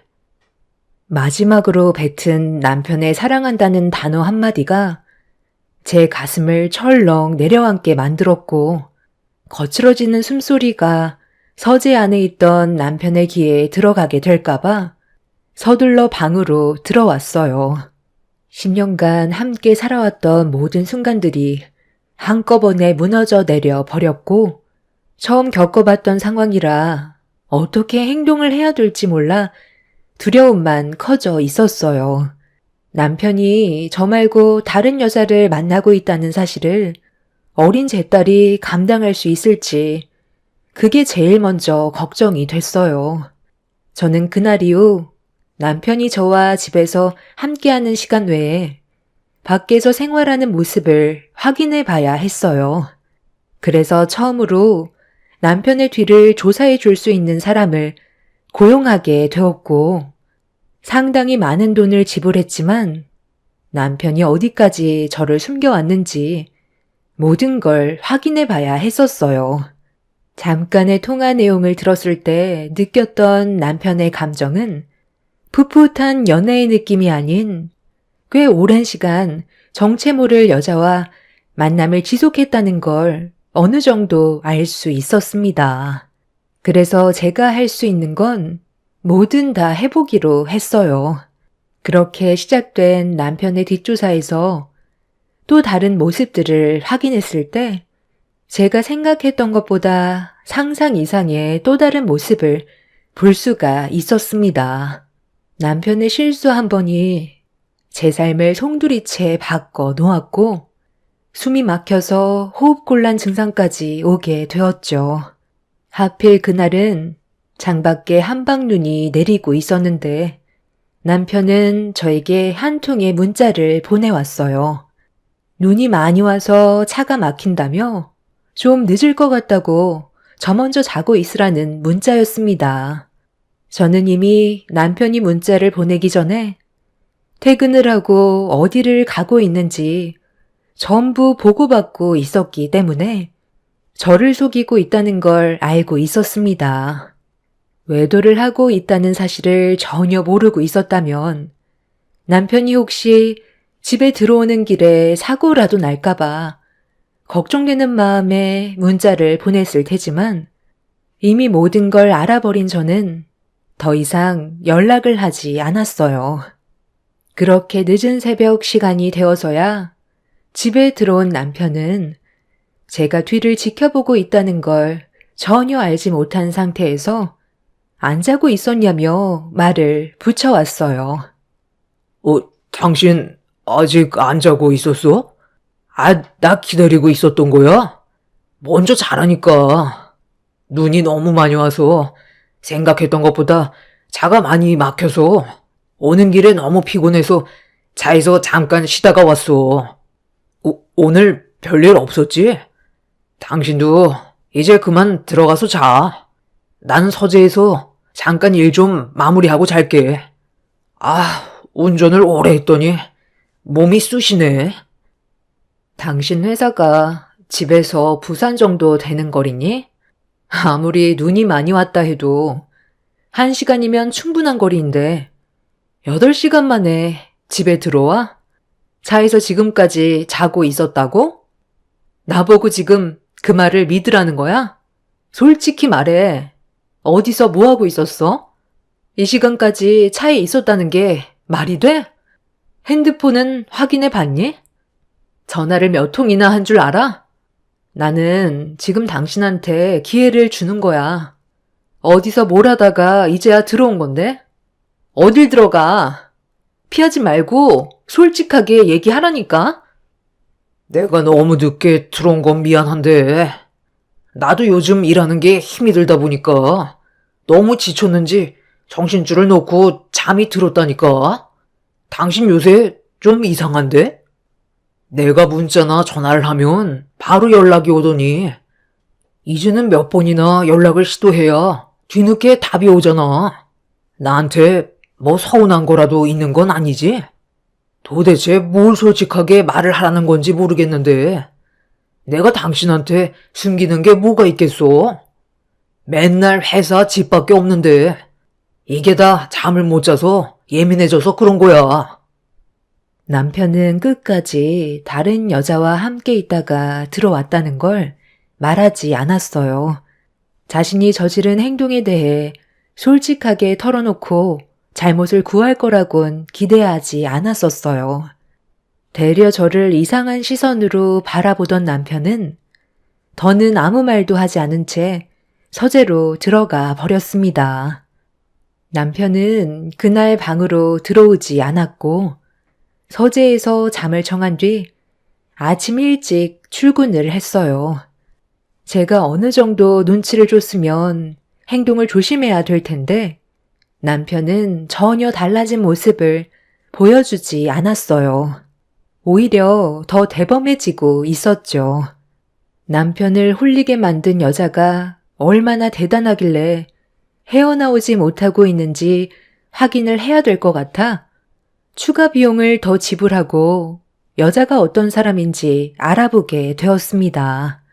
마지막으로 뱉은 남편의 사랑한다는 단어 한마디가 제 가슴을 철렁 내려앉게 만들었고 거칠어지는 숨소리가 서재 안에 있던 남편의 귀에 들어가게 될까봐 서둘러 방으로 들어왔어요. 10년간 함께 살아왔던 모든 순간들이 한꺼번에 무너져 내려 버렸고 처음 겪어봤던 상황이라 어떻게 행동을 해야 될지 몰라 두려움만 커져 있었어요. 남편이 저 말고 다른 여자를 만나고 있다는 사실을 어린 제 딸이 감당할 수 있을지 그게 제일 먼저 걱정이 됐어요. 저는 그날 이후 남편이 저와 집에서 함께하는 시간 외에 밖에서 생활하는 모습을 확인해 봐야 했어요. 그래서 처음으로 남편의 뒤를 조사해 줄 수 있는 사람을 고용하게 되었고 상당히 많은 돈을 지불했지만 남편이 어디까지 저를 숨겨왔는지 모든 걸 확인해 봐야 했었어요. 잠깐의 통화 내용을 들었을 때 느꼈던 남편의 감정은 풋풋한 연애의 느낌이 아닌 꽤 오랜 시간 정체 모를 여자와 만남을 지속했다는 걸 어느 정도 알 수 있었습니다. 그래서 제가 할 수 있는 건 뭐든 다 해보기로 했어요. 그렇게 시작된 남편의 뒷조사에서 또 다른 모습들을 확인했을 때 제가 생각했던 것보다 상상 이상의 또 다른 모습을 볼 수가 있었습니다. 남편의 실수 한 번이 제 삶을 송두리째 바꿔 놓았고 숨이 막혀서 호흡곤란 증상까지 오게 되었죠. 하필 그날은 창밖에 한방눈이 내리고 있었는데 남편은 저에게 한 통의 문자를 보내왔어요. 눈이 많이 와서 차가 막힌다며 좀 늦을 것 같다고 저 먼저 자고 있으라는 문자였습니다. 저는 이미 남편이 문자를 보내기 전에 퇴근을 하고 어디를 가고 있는지 전부 보고받고 있었기 때문에 저를 속이고 있다는 걸 알고 있었습니다. 외도를 하고 있다는 사실을 전혀 모르고 있었다면 남편이 혹시 집에 들어오는 길에 사고라도 날까봐 걱정되는 마음에 문자를 보냈을 테지만 이미 모든 걸 알아버린 저는 더 이상 연락을 하지 않았어요. 그렇게 늦은 새벽 시간이 되어서야 집에 들어온 남편은 제가 뒤를 지켜보고 있다는 걸 전혀 알지 못한 상태에서 안 자고 있었냐며 말을 붙여왔어요. 당신 아직 안 자고 있었어? 나 기다리고 있었던 거야? 먼저 자라니까. 눈이 너무 많이 와서 생각했던 것보다 차가 많이 막혀서 오는 길에 너무 피곤해서 차에서 잠깐 쉬다가 왔어. 오늘 별일 없었지? 당신도 이제 그만 들어가서 자. 난 서재에서 잠깐 일 좀 마무리하고 잘게. 운전을 오래 했더니 몸이 쑤시네. 당신 회사가 집에서 부산 정도 되는 거리니? 아무리 눈이 많이 왔다 해도 1시간이면 충분한 거리인데 8시간 만에 집에 들어와? 차에서 지금까지 자고 있었다고? 나보고 지금 그 말을 믿으라는 거야? 솔직히 말해. 어디서 뭐 하고 있었어? 이 시간까지 차에 있었다는 게 말이 돼? 핸드폰은 확인해 봤니? 전화를 몇 통이나 한 줄 알아? 나는 지금 당신한테 기회를 주는 거야. 어디서 뭘 하다가 이제야 들어온 건데? 어딜 들어가? 피하지 말고 솔직하게 얘기하라니까? 내가 너무 늦게 들어온 건 미안한데 나도 요즘 일하는 게 힘이 들다 보니까 너무 지쳤는지 정신줄을 놓고 잠이 들었다니까. 당신 요새 좀 이상한데? 내가 문자나 전화를 하면 바로 연락이 오더니 이제는 몇 번이나 연락을 시도해야 뒤늦게 답이 오잖아. 나한테 뭐 서운한 거라도 있는 건 아니지? 도대체 뭘 솔직하게 말을 하라는 건지 모르겠는데 내가 당신한테 숨기는 게 뭐가 있겠소? 맨날 회사 집밖에 없는데 이게 다 잠을 못 자서 예민해져서 그런 거야. 남편은 끝까지 다른 여자와 함께 있다가 들어왔다는 걸 말하지 않았어요. 자신이 저지른 행동에 대해 솔직하게 털어놓고 잘못을 구할 거라곤 기대하지 않았었어요. 되려 저를 이상한 시선으로 바라보던 남편은 더는 아무 말도 하지 않은 채 서재로 들어가 버렸습니다. 남편은 그날 방으로 들어오지 않았고 서재에서 잠을 청한 뒤 아침 일찍 출근을 했어요. 제가 어느 정도 눈치를 줬으면 행동을 조심해야 될 텐데 남편은 전혀 달라진 모습을 보여주지 않았어요. 오히려 더 대범해지고 있었죠. 남편을 홀리게 만든 여자가 얼마나 대단하길래 헤어나오지 못하고 있는지 확인을 해야 될 것 같아 추가 비용을 더 지불하고 여자가 어떤 사람인지 알아보게 되었습니다.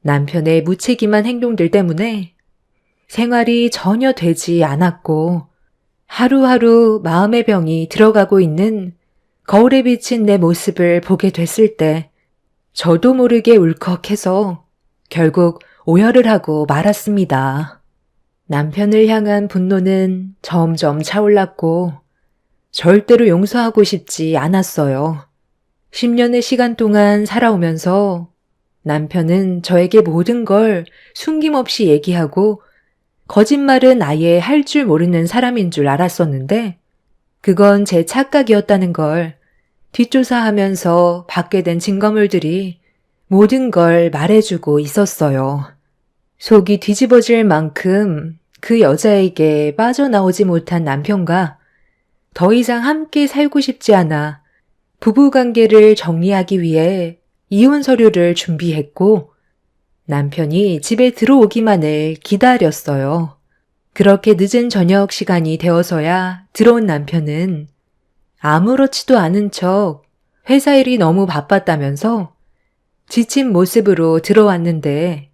남편의 무책임한 행동들 때문에 생활이 전혀 되지 않았고 하루하루 마음의 병이 들어가고 있는 거울에 비친 내 모습을 보게 됐을 때 저도 모르게 울컥해서 결국 오열을 하고 말았습니다. 남편을 향한 분노는 점점 차올랐고 절대로 용서하고 싶지 않았어요. 10년의 시간 동안 살아오면서 남편은 저에게 모든 걸 숨김없이 얘기하고 거짓말은 아예 할 줄 모르는 사람인 줄 알았었는데 그건 제 착각이었다는 걸 뒷조사하면서 받게 된 증거물들이 모든 걸 말해주고 있었어요. 속이 뒤집어질 만큼 그 여자에게 빠져나오지 못한 남편과 더 이상 함께 살고 싶지 않아 부부관계를 정리하기 위해 이혼 서류를 준비했고 남편이 집에 들어오기만을 기다렸어요. 그렇게 늦은 저녁 시간이 되어서야 들어온 남편은 아무렇지도 않은 척 회사 일이 너무 바빴다면서 지친 모습으로 들어왔는데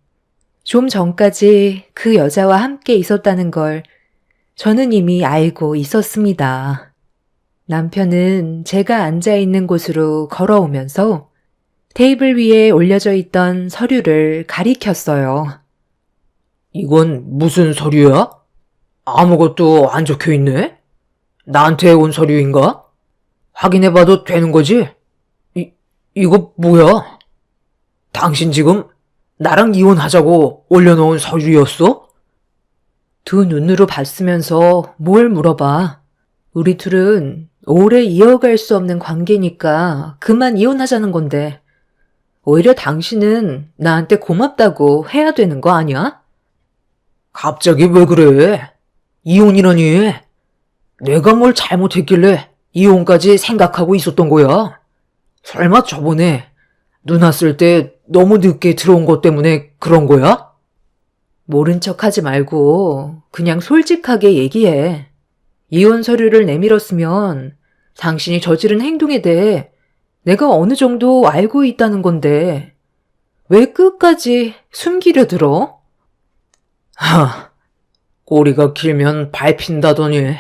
좀 전까지 그 여자와 함께 있었다는 걸 저는 이미 알고 있었습니다. 남편은 제가 앉아있는 곳으로 걸어오면서 테이블 위에 올려져 있던 서류를 가리켰어요. 이건 무슨 서류야? 아무것도 안 적혀 있네? 나한테 온 서류인가? 확인해봐도 되는 거지? 이거 뭐야? 당신 지금 나랑 이혼하자고 올려놓은 서류였어? 두 눈으로 봤으면서 뭘 물어봐. 우리 둘은 오래 이어갈 수 없는 관계니까 그만 이혼하자는 건데. 오히려 당신은 나한테 고맙다고 해야 되는 거 아니야? 갑자기 왜 그래? 이혼이라니. 내가 뭘 잘못했길래 이혼까지 생각하고 있었던 거야? 설마 저번에 누나 쓸 때 너무 늦게 들어온 것 때문에 그런 거야? 모른 척 하지 말고 그냥 솔직하게 얘기해. 이혼 서류를 내밀었으면 당신이 저지른 행동에 대해 내가 어느 정도 알고 있다는 건데 왜 끝까지 숨기려 들어? 꼬리가 길면 밟힌다더니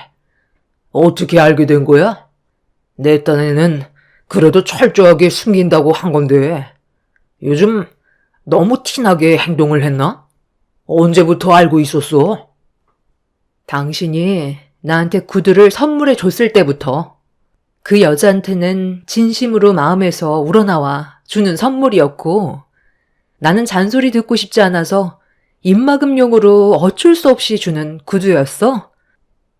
어떻게 알게 된 거야? 내 딴에는 그래도 철저하게 숨긴다고 한 건데 요즘 너무 티나게 행동을 했나? 언제부터 알고 있었어? 당신이 나한테 구두를 선물해 줬을 때부터 그 여자한테는 진심으로 마음에서 우러나와 주는 선물이었고 나는 잔소리 듣고 싶지 않아서 입막음용으로 어쩔 수 없이 주는 구두였어.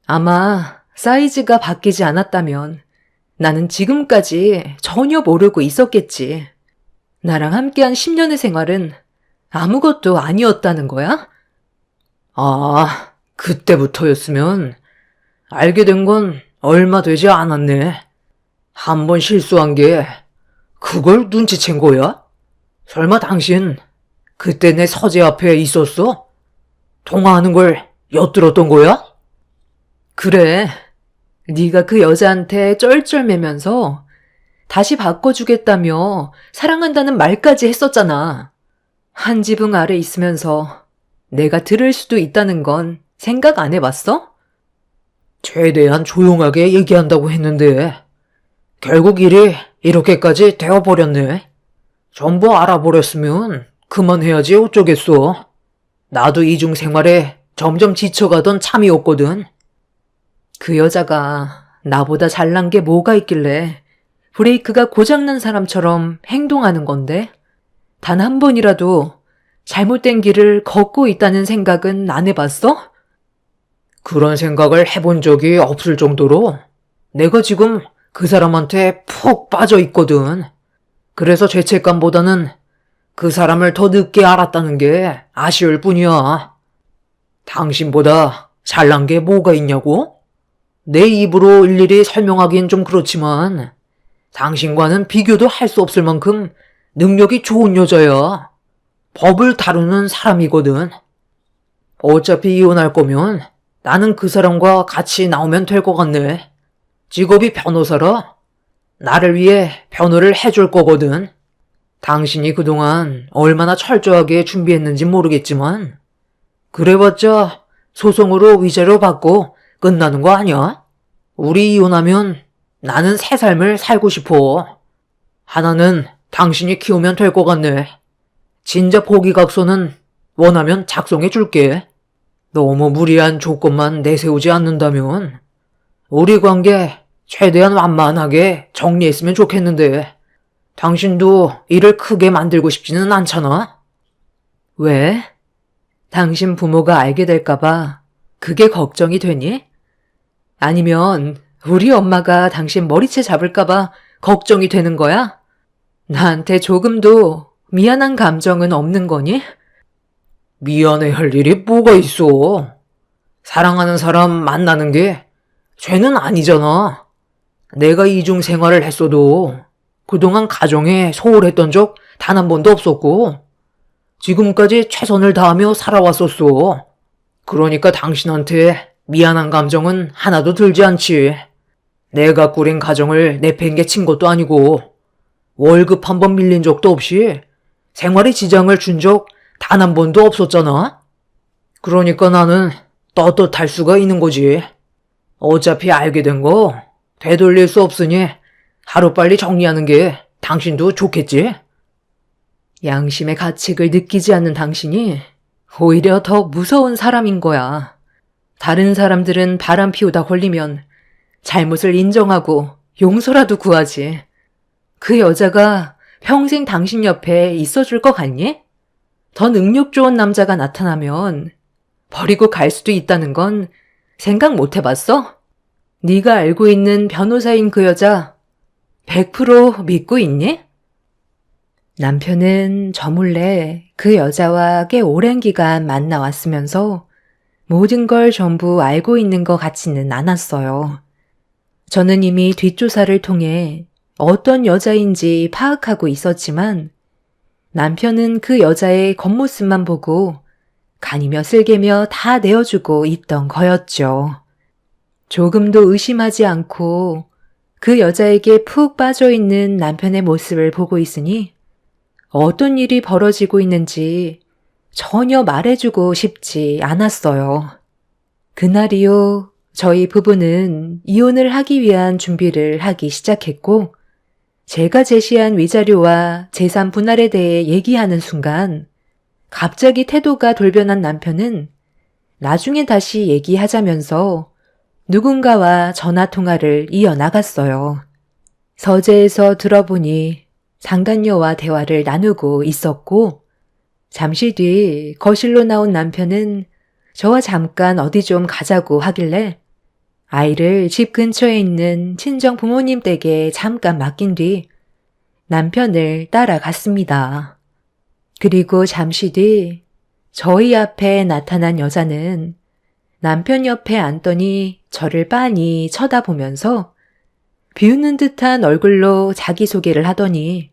아마 사이즈가 바뀌지 않았다면 나는 지금까지 전혀 모르고 있었겠지. 나랑 함께한 10년의 생활은 아무것도 아니었다는 거야? 아, 그때부터였으면 알게 된 건 얼마 되지 않았네. 한 번 실수한 게 그걸 눈치챈 거야? 설마 당신 그때 내 서재 앞에 있었어? 통화하는 걸 엿들었던 거야? 그래. 네가 그 여자한테 쩔쩔매면서 다시 바꿔주겠다며 사랑한다는 말까지 했었잖아. 한 지붕 아래 있으면서 내가 들을 수도 있다는 건 생각 안 해봤어? 최대한 조용하게 얘기한다고 했는데 결국 일이 이렇게까지 되어버렸네. 전부 알아버렸으면 그만해야지 어쩌겠어. 나도 이중 생활에 점점 지쳐가던 참이었거든. 그 여자가 나보다 잘난 게 뭐가 있길래 브레이크가 고장난 사람처럼 행동하는 건데? 단 한 번이라도 잘못된 길을 걷고 있다는 생각은 안 해봤어? 그런 생각을 해본 적이 없을 정도로 내가 지금 그 사람한테 푹 빠져 있거든. 그래서 죄책감보다는 그 사람을 더 늦게 알았다는 게 아쉬울 뿐이야. 당신보다 잘난 게 뭐가 있냐고? 내 입으로 일일이 설명하긴 좀 그렇지만 당신과는 비교도 할 수 없을 만큼 능력이 좋은 여자야. 법을 다루는 사람이거든. 어차피 이혼할 거면 나는 그 사람과 같이 나오면 될 것 같네. 직업이 변호사라 나를 위해 변호를 해줄 거거든. 당신이 그동안 얼마나 철저하게 준비했는지 모르겠지만 그래봤자 소송으로 위자료 받고 끝나는 거 아니야? 우리 이혼하면 나는 새 삶을 살고 싶어. 하나는 당신이 키우면 될 것 같네. 진짜 포기각서는 원하면 작성해 줄게. 너무 무리한 조건만 내세우지 않는다면 우리 관계 최대한 완만하게 정리했으면 좋겠는데 당신도 일을 크게 만들고 싶지는 않잖아? 왜? 당신 부모가 알게 될까봐 그게 걱정이 되니? 아니면 우리 엄마가 당신 머리채 잡을까봐 걱정이 되는 거야? 나한테 조금도 미안한 감정은 없는 거니? 미안해할 일이 뭐가 있어. 사랑하는 사람 만나는 게 죄는 아니잖아. 내가 이중 생활을 했어도 그동안 가정에 소홀했던 적 단 한 번도 없었고 지금까지 최선을 다하며 살아왔었어. 그러니까 당신한테 미안한 감정은 하나도 들지 않지. 내가 꾸린 가정을 내팽개친 것도 아니고 월급 한 번 밀린 적도 없이 생활에 지장을 준 적 단 한 번도 없었잖아. 그러니까 나는 떳떳할 수가 있는 거지. 어차피 알게 된 거 되돌릴 수 없으니 하루빨리 정리하는 게 당신도 좋겠지? 양심의 가책을 느끼지 않는 당신이 오히려 더 무서운 사람인 거야. 다른 사람들은 바람 피우다 걸리면 잘못을 인정하고 용서라도 구하지. 그 여자가 평생 당신 옆에 있어줄 것 같니? 더 능력 좋은 남자가 나타나면 버리고 갈 수도 있다는 건 생각 못 해봤어? 네가 알고 있는 변호사인 그 여자 100% 믿고 있니? 남편은 저 몰래 그 여자와 꽤 오랜 기간 만나왔으면서 모든 걸 전부 알고 있는 것 같지는 않았어요. 저는 이미 뒷조사를 통해 어떤 여자인지 파악하고 있었지만 남편은 그 여자의 겉모습만 보고 간이며 쓸개며 다 내어주고 있던 거였죠. 조금도 의심하지 않고 그 여자에게 푹 빠져있는 남편의 모습을 보고 있으니 어떤 일이 벌어지고 있는지 전혀 말해주고 싶지 않았어요. 그날 이후 저희 부부는 이혼을 하기 위한 준비를 하기 시작했고 제가 제시한 위자료와 재산 분할에 대해 얘기하는 순간 갑자기 태도가 돌변한 남편은 나중에 다시 얘기하자면서 누군가와 전화통화를 이어나갔어요. 서재에서 들어보니 상간녀와 대화를 나누고 있었고 잠시 뒤 거실로 나온 남편은 저와 잠깐 어디 좀 가자고 하길래 아이를 집 근처에 있는 친정 부모님 댁에 잠깐 맡긴 뒤 남편을 따라갔습니다. 그리고 잠시 뒤 저희 앞에 나타난 여자는 남편 옆에 앉더니 저를 빤히 쳐다보면서 비웃는 듯한 얼굴로 자기소개를 하더니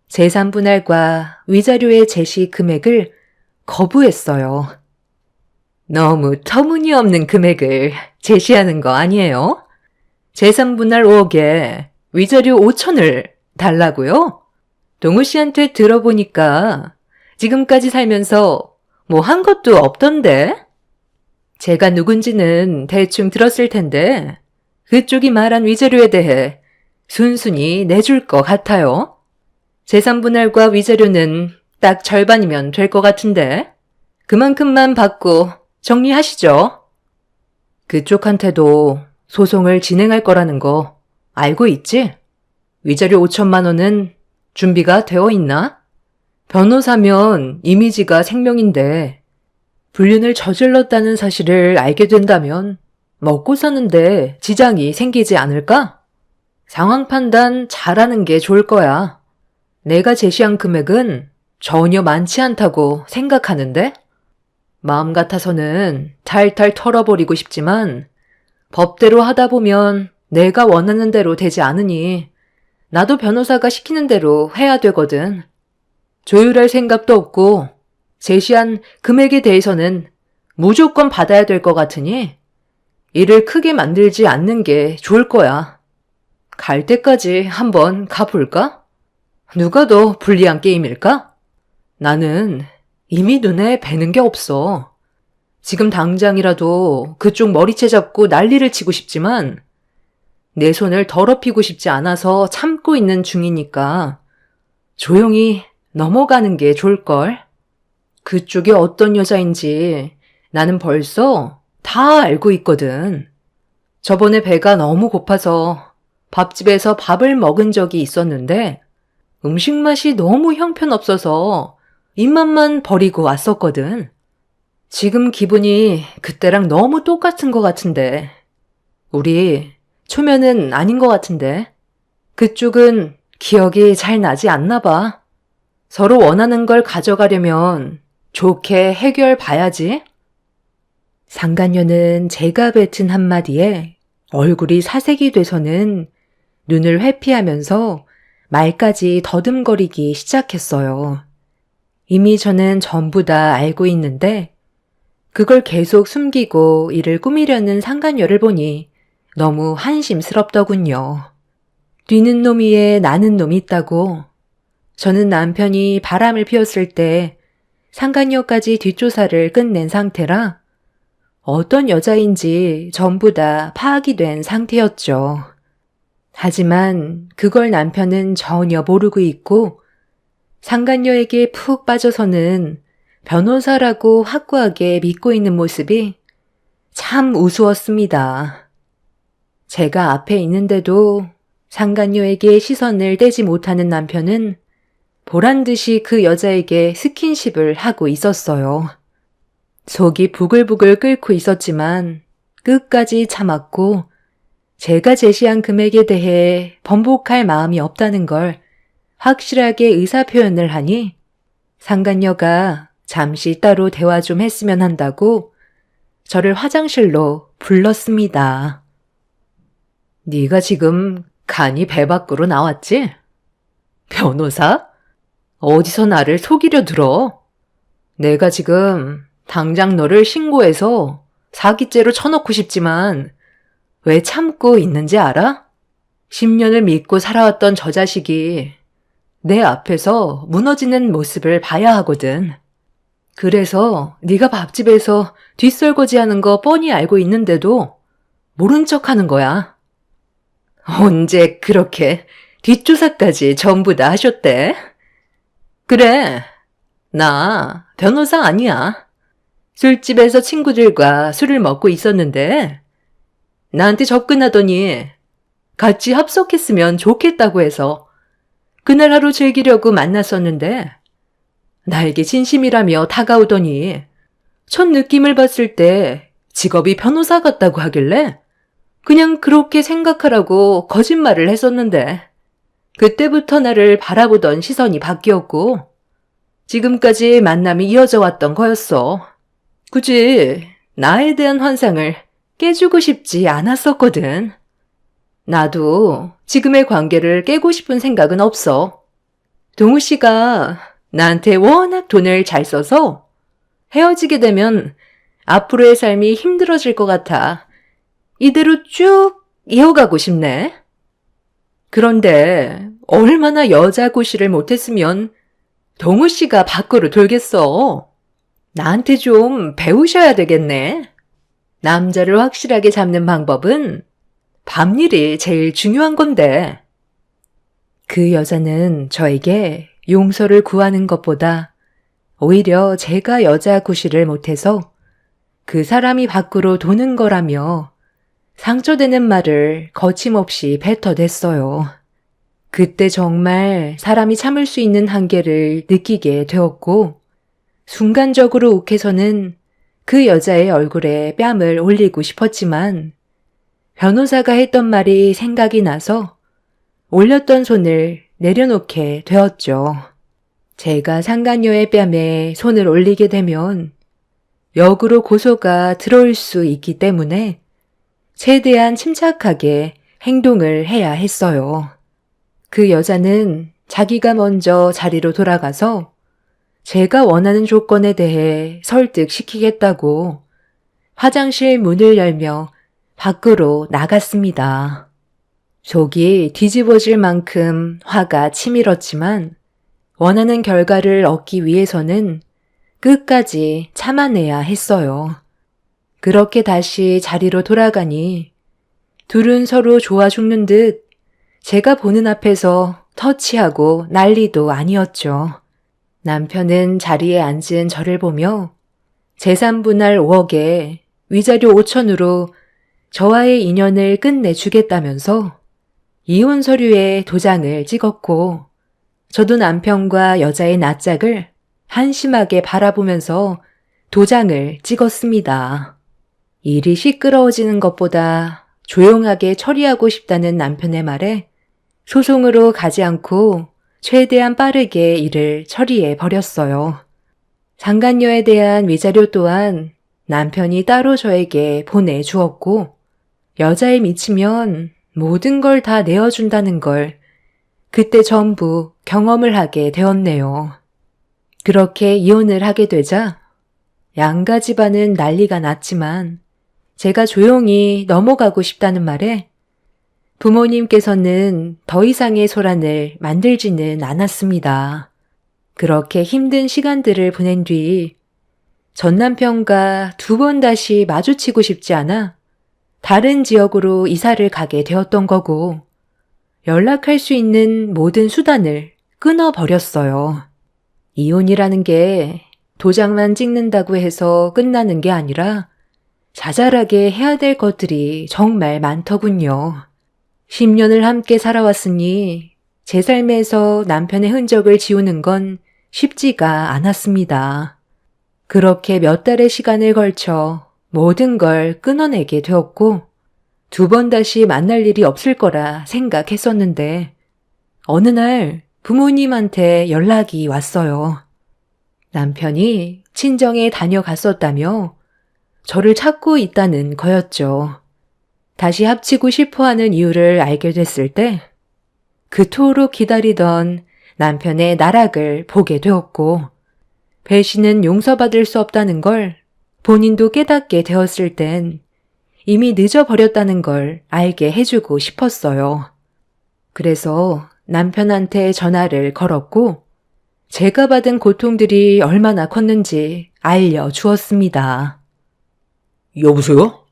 재산 분할과 위자료의 제시 금액을 거부했어요. 너무 터무니없는 금액을 제시하는 거 아니에요? 재산 분할 5억에 위자료 5천을 달라고요? 동우 씨한테 들어보니까 지금까지 살면서 뭐 한 것도 없던데? 제가 누군지는 대충 들었을 텐데 그쪽이 말한 위자료에 대해 순순히 내줄 것 같아요. 재산 분할과 위자료는 딱 절반이면 될 것 같은데 그만큼만 받고 정리하시죠. 그쪽한테도 소송을 진행할 거라는 거 알고 있지? 위자료 5천만 원은 준비가 되어 있나? 변호사면 이미지가 생명인데 불륜을 저질렀다는 사실을 알게 된다면 먹고 사는데 지장이 생기지 않을까? 상황 판단 잘하는 게 좋을 거야. 내가 제시한 금액은 전혀 많지 않다고 생각하는데? 마음 같아서는 탈탈 털어버리고 싶지만 법대로 하다 보면 내가 원하는 대로 되지 않으니 나도 변호사가 시키는 대로 해야 되거든. 조율할 생각도 없고 제시한 금액에 대해서는 무조건 받아야 될 것 같으니 일을 크게 만들지 않는 게 좋을 거야. 갈 때까지 한번 가볼까? 누가 더 불리한 게임일까? 나는 이미 눈에 뵈는 게 없어. 지금 당장이라도 그쪽 머리채 잡고 난리를 치고 싶지만 내 손을 더럽히고 싶지 않아서 참고 있는 중이니까 조용히 넘어가는 게 좋을걸. 그쪽이 어떤 여자인지 나는 벌써 다 알고 있거든. 저번에 배가 너무 고파서 밥집에서 밥을 먹은 적이 있었는데 음식 맛이 너무 형편없어서 입맛만 버리고 왔었거든. 지금 기분이 그때랑 너무 똑같은 것 같은데 우리 초면은 아닌 것 같은데 그쪽은 기억이 잘 나지 않나 봐. 서로 원하는 걸 가져가려면 좋게 해결 봐야지. 상간녀는 제가 뱉은 한마디에 얼굴이 사색이 돼서는 눈을 회피하면서 말까지 더듬거리기 시작했어요. 이미 저는 전부 다 알고 있는데 그걸 계속 숨기고 이를 꾸미려는 상간녀를 보니 너무 한심스럽더군요. 뛰는 놈 위에 나는 놈이 있다고. 저는 남편이 바람을 피웠을 때 상간녀까지 뒷조사를 끝낸 상태라 어떤 여자인지 전부 다 파악이 된 상태였죠. 하지만 그걸 남편은 전혀 모르고 있고 상간녀에게 푹 빠져서는 변호사라고 확고하게 믿고 있는 모습이 참 우스웠습니다. 제가 앞에 있는데도 상간녀에게 시선을 떼지 못하는 남편은 보란듯이 그 여자에게 스킨십을 하고 있었어요. 속이 부글부글 끓고 있었지만 끝까지 참았고 제가 제시한 금액에 대해 번복할 마음이 없다는 걸 확실하게 의사표현을 하니 상간녀가 잠시 따로 대화 좀 했으면 한다고 저를 화장실로 불렀습니다. 네가 지금 간이 배 밖으로 나왔지? 변호사? 어디서 나를 속이려 들어? 내가 지금 당장 너를 신고해서 사기죄로 쳐넣고 싶지만 왜 참고 있는지 알아? 10년을 믿고 살아왔던 저 자식이 내 앞에서 무너지는 모습을 봐야 하거든. 그래서 네가 밥집에서 뒷설거지하는 거 뻔히 알고 있는데도 모른 척하는 거야. 언제 그렇게 뒷조사까지 전부 다 하셨대? 그래, 나 변호사 아니야. 술집에서 친구들과 술을 먹고 있었는데 나한테 접근하더니 같이 합석했으면 좋겠다고 해서 그날 하루 즐기려고 만났었는데 나에게 진심이라며 다가오더니 첫 느낌을 봤을 때 직업이 변호사 같다고 하길래 그냥 그렇게 생각하라고 거짓말을 했었는데 그때부터 나를 바라보던 시선이 바뀌었고 지금까지 만남이 이어져 왔던 거였어. 굳이 나에 대한 환상을 깨주고 싶지 않았었거든. 나도 지금의 관계를 깨고 싶은 생각은 없어. 동우 씨가 나한테 워낙 돈을 잘 써서 헤어지게 되면 앞으로의 삶이 힘들어질 것 같아. 이대로 쭉 이어가고 싶네. 그런데 얼마나 여자 고시를 못했으면 동우 씨가 밖으로 돌겠어. 나한테 좀 배우셔야 되겠네. 남자를 확실하게 잡는 방법은 밤일이 제일 중요한 건데. 그 여자는 저에게 용서를 구하는 것보다 오히려 제가 여자 구실을 못해서 그 사람이 밖으로 도는 거라며 상처되는 말을 거침없이 뱉어댔어요. 그때 정말 사람이 참을 수 있는 한계를 느끼게 되었고 순간적으로 욱해서는 그 여자의 얼굴에 뺨을 올리고 싶었지만 변호사가 했던 말이 생각이 나서 올렸던 손을 내려놓게 되었죠. 제가 상간녀의 뺨에 손을 올리게 되면 역으로 고소가 들어올 수 있기 때문에 최대한 침착하게 행동을 해야 했어요. 그 여자는 자기가 먼저 자리로 돌아가서 제가 원하는 조건에 대해 설득시키겠다고 화장실 문을 열며 밖으로 나갔습니다. 속이 뒤집어질 만큼 화가 치밀었지만 원하는 결과를 얻기 위해서는 끝까지 참아내야 했어요. 그렇게 다시 자리로 돌아가니 둘은 서로 좋아 죽는 듯 제가 보는 앞에서 터치하고 난리도 아니었죠. 남편은 자리에 앉은 저를 보며 재산 분할 5억에 위자료 5천으로 저와의 인연을 끝내주겠다면서 이혼 서류에 도장을 찍었고 저도 남편과 여자의 낯짝을 한심하게 바라보면서 도장을 찍었습니다. 일이 시끄러워지는 것보다 조용하게 처리하고 싶다는 남편의 말에 소송으로 가지 않고 최대한 빠르게 일을 처리해 버렸어요. 상간녀에 대한 위자료 또한 남편이 따로 저에게 보내주었고 여자에 미치면 모든 걸 다 내어준다는 걸 그때 전부 경험을 하게 되었네요. 그렇게 이혼을 하게 되자 양가 집안은 난리가 났지만 제가 조용히 넘어가고 싶다는 말에 부모님께서는 더 이상의 소란을 만들지는 않았습니다. 그렇게 힘든 시간들을 보낸 뒤 전 남편과 2번 다시 마주치고 싶지 않아 다른 지역으로 이사를 가게 되었던 거고 연락할 수 있는 모든 수단을 끊어버렸어요. 이혼이라는 게 도장만 찍는다고 해서 끝나는 게 아니라 자잘하게 해야 될 것들이 정말 많더군요. 10년을 함께 살아왔으니 제 삶에서 남편의 흔적을 지우는 건 쉽지가 않았습니다. 그렇게 몇 달의 시간을 걸쳐 모든 걸 끊어내게 되었고 2번 다시 만날 일이 없을 거라 생각했었는데 어느 날 부모님한테 연락이 왔어요. 남편이 친정에 다녀갔었다며 저를 찾고 있다는 거였죠. 다시 합치고 싶어하는 이유를 알게 됐을 때 그토록 기다리던 남편의 나락을 보게 되었고 배신은 용서받을 수 없다는 걸 본인도 깨닫게 되었을 땐 이미 늦어버렸다는 걸 알게 해주고 싶었어요. 그래서 남편한테 전화를 걸었고 제가 받은 고통들이 얼마나 컸는지 알려주었습니다. 여보세요?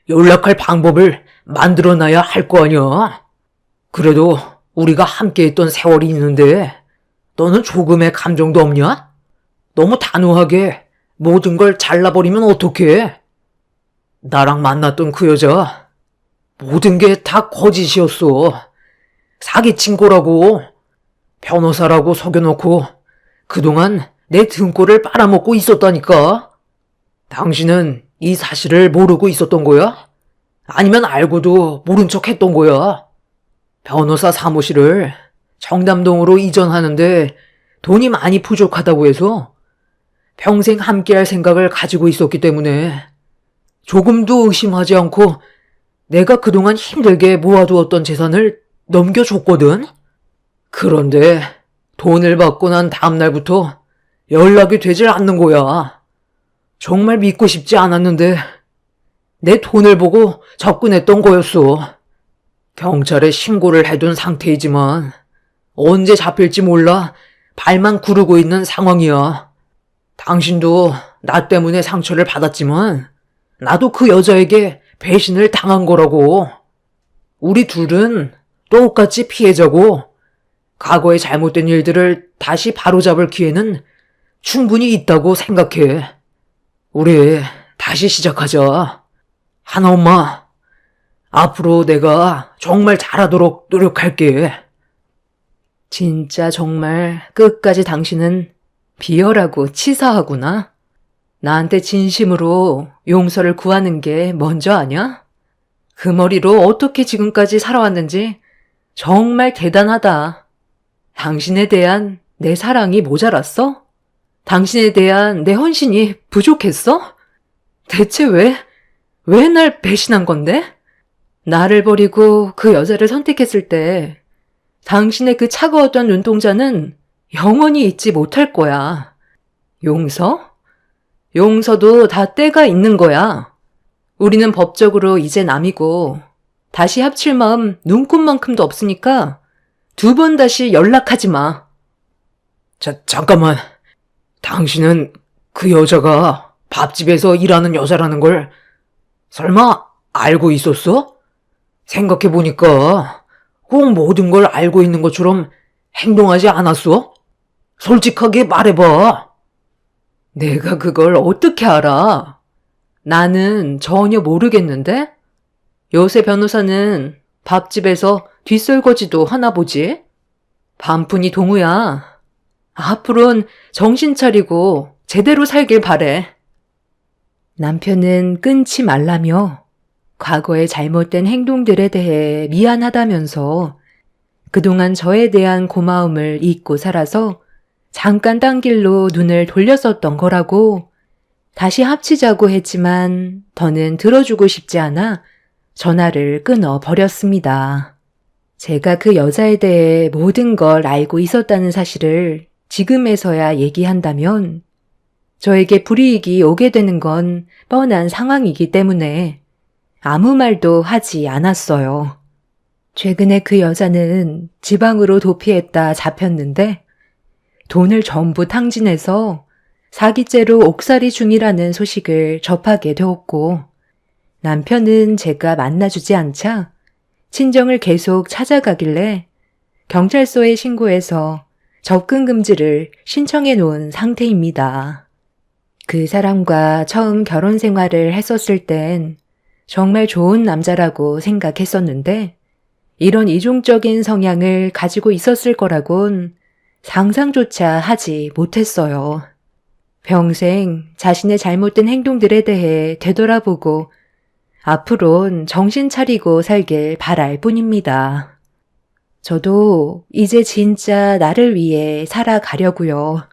연락할 방법을 만들어놔야 할 거 아니야? 그래도 우리가 함께 했던 세월이 있는데 너는 조금의 감정도 없냐? 너무 단호하게 모든 걸 잘라버리면 어떡해? 나랑 만났던 그 여자 모든 게 다 거짓이었어. 사기친 거라고. 변호사라고 속여놓고 그동안 내 등골을 빨아먹고 있었다니까. 당신은 이 사실을 모르고 있었던 거야? 아니면 알고도 모른 척 했던 거야? 변호사 사무실을 청담동으로 이전하는데 돈이 많이 부족하다고 해서 평생 함께할 생각을 가지고 있었기 때문에 조금도 의심하지 않고 내가 그동안 힘들게 모아두었던 재산을 넘겨줬거든? 그런데 돈을 받고 난 다음날부터 연락이 되질 않는 거야. 정말 믿고 싶지 않았는데 내 돈을 보고 접근했던 거였어. 경찰에 신고를 해둔 상태이지만 언제 잡힐지 몰라 발만 구르고 있는 상황이야. 당신도 나 때문에 상처를 받았지만 나도 그 여자에게 배신을 당한 거라고. 우리 둘은 똑같이 피해자고 과거의 잘못된 일들을 다시 바로잡을 기회는 충분히 있다고 생각해. 우리 다시 시작하자. 하나 엄마, 앞으로 내가 정말 잘하도록 노력할게. 진짜 정말 끝까지 당신은 비열하고 치사하구나. 나한테 진심으로 용서를 구하는 게 먼저 아냐? 그 머리로 어떻게 지금까지 살아왔는지 정말 대단하다. 당신에 대한 내 사랑이 모자랐어? 당신에 대한 내 헌신이 부족했어? 대체 왜 날 배신한 건데? 나를 버리고 그 여자를 선택했을 때 당신의 그 차가웠던 눈동자는 영원히 잊지 못할 거야. 용서? 용서도 다 때가 있는 거야. 우리는 법적으로 이제 남이고 다시 합칠 마음 눈꼽만큼도 없으니까 2번 다시 연락하지 마. 잠깐만. 당신은 그 여자가 밥집에서 일하는 여자라는 걸 설마 알고 있었어? 생각해보니까 꼭 모든 걸 알고 있는 것처럼 행동하지 않았어? 솔직하게 말해봐. 내가 그걸 어떻게 알아? 나는 전혀 모르겠는데? 요새 변호사는 밥집에서 뒷설거지도 하나 보지? 반푼이 동우야. 앞으로는 정신 차리고 제대로 살길 바래. 남편은 끊지 말라며 과거의 잘못된 행동들에 대해 미안하다면서 그동안 저에 대한 고마움을 잊고 살아서 잠깐 딴 길로 눈을 돌렸었던 거라고 다시 합치자고 했지만 더는 들어주고 싶지 않아 전화를 끊어 버렸습니다. 제가 그 여자에 대해 모든 걸 알고 있었다는 사실을 지금에서야 얘기한다면 저에게 불이익이 오게 되는 건 뻔한 상황이기 때문에 아무 말도 하지 않았어요. 최근에 그 여자는 지방으로 도피했다 잡혔는데 돈을 전부 탕진해서 사기죄로 옥살이 중이라는 소식을 접하게 되었고 남편은 제가 만나주지 않자 친정을 계속 찾아가길래 경찰서에 신고해서 접근 금지를 신청해 놓은 상태입니다. 그 사람과 처음 결혼 생활을 했었을 땐 정말 좋은 남자라고 생각했었는데 이런 이중적인 성향을 가지고 있었을 거라곤 상상조차 하지 못했어요. 평생 자신의 잘못된 행동들에 대해 되돌아보고 앞으론 정신 차리고 살길 바랄 뿐입니다. 저도 이제 진짜 나를 위해 살아가려고요.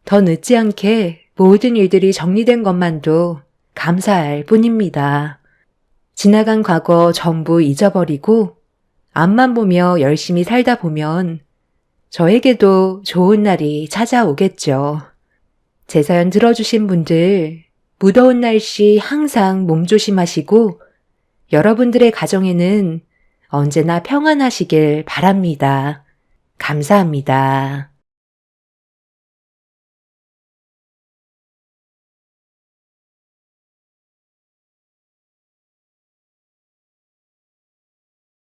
더 늦지 않게 모든 일들이 정리된 것만도 감사할 뿐입니다. 지나간 과거 전부 잊어버리고 앞만 보며 열심히 살다 보면 저에게도 좋은 날이 찾아오겠죠. 제 사연 들어주신 분들, 무더운 날씨 항상 몸조심하시고 여러분들의 가정에는 언제나 평안하시길 바랍니다. 감사합니다.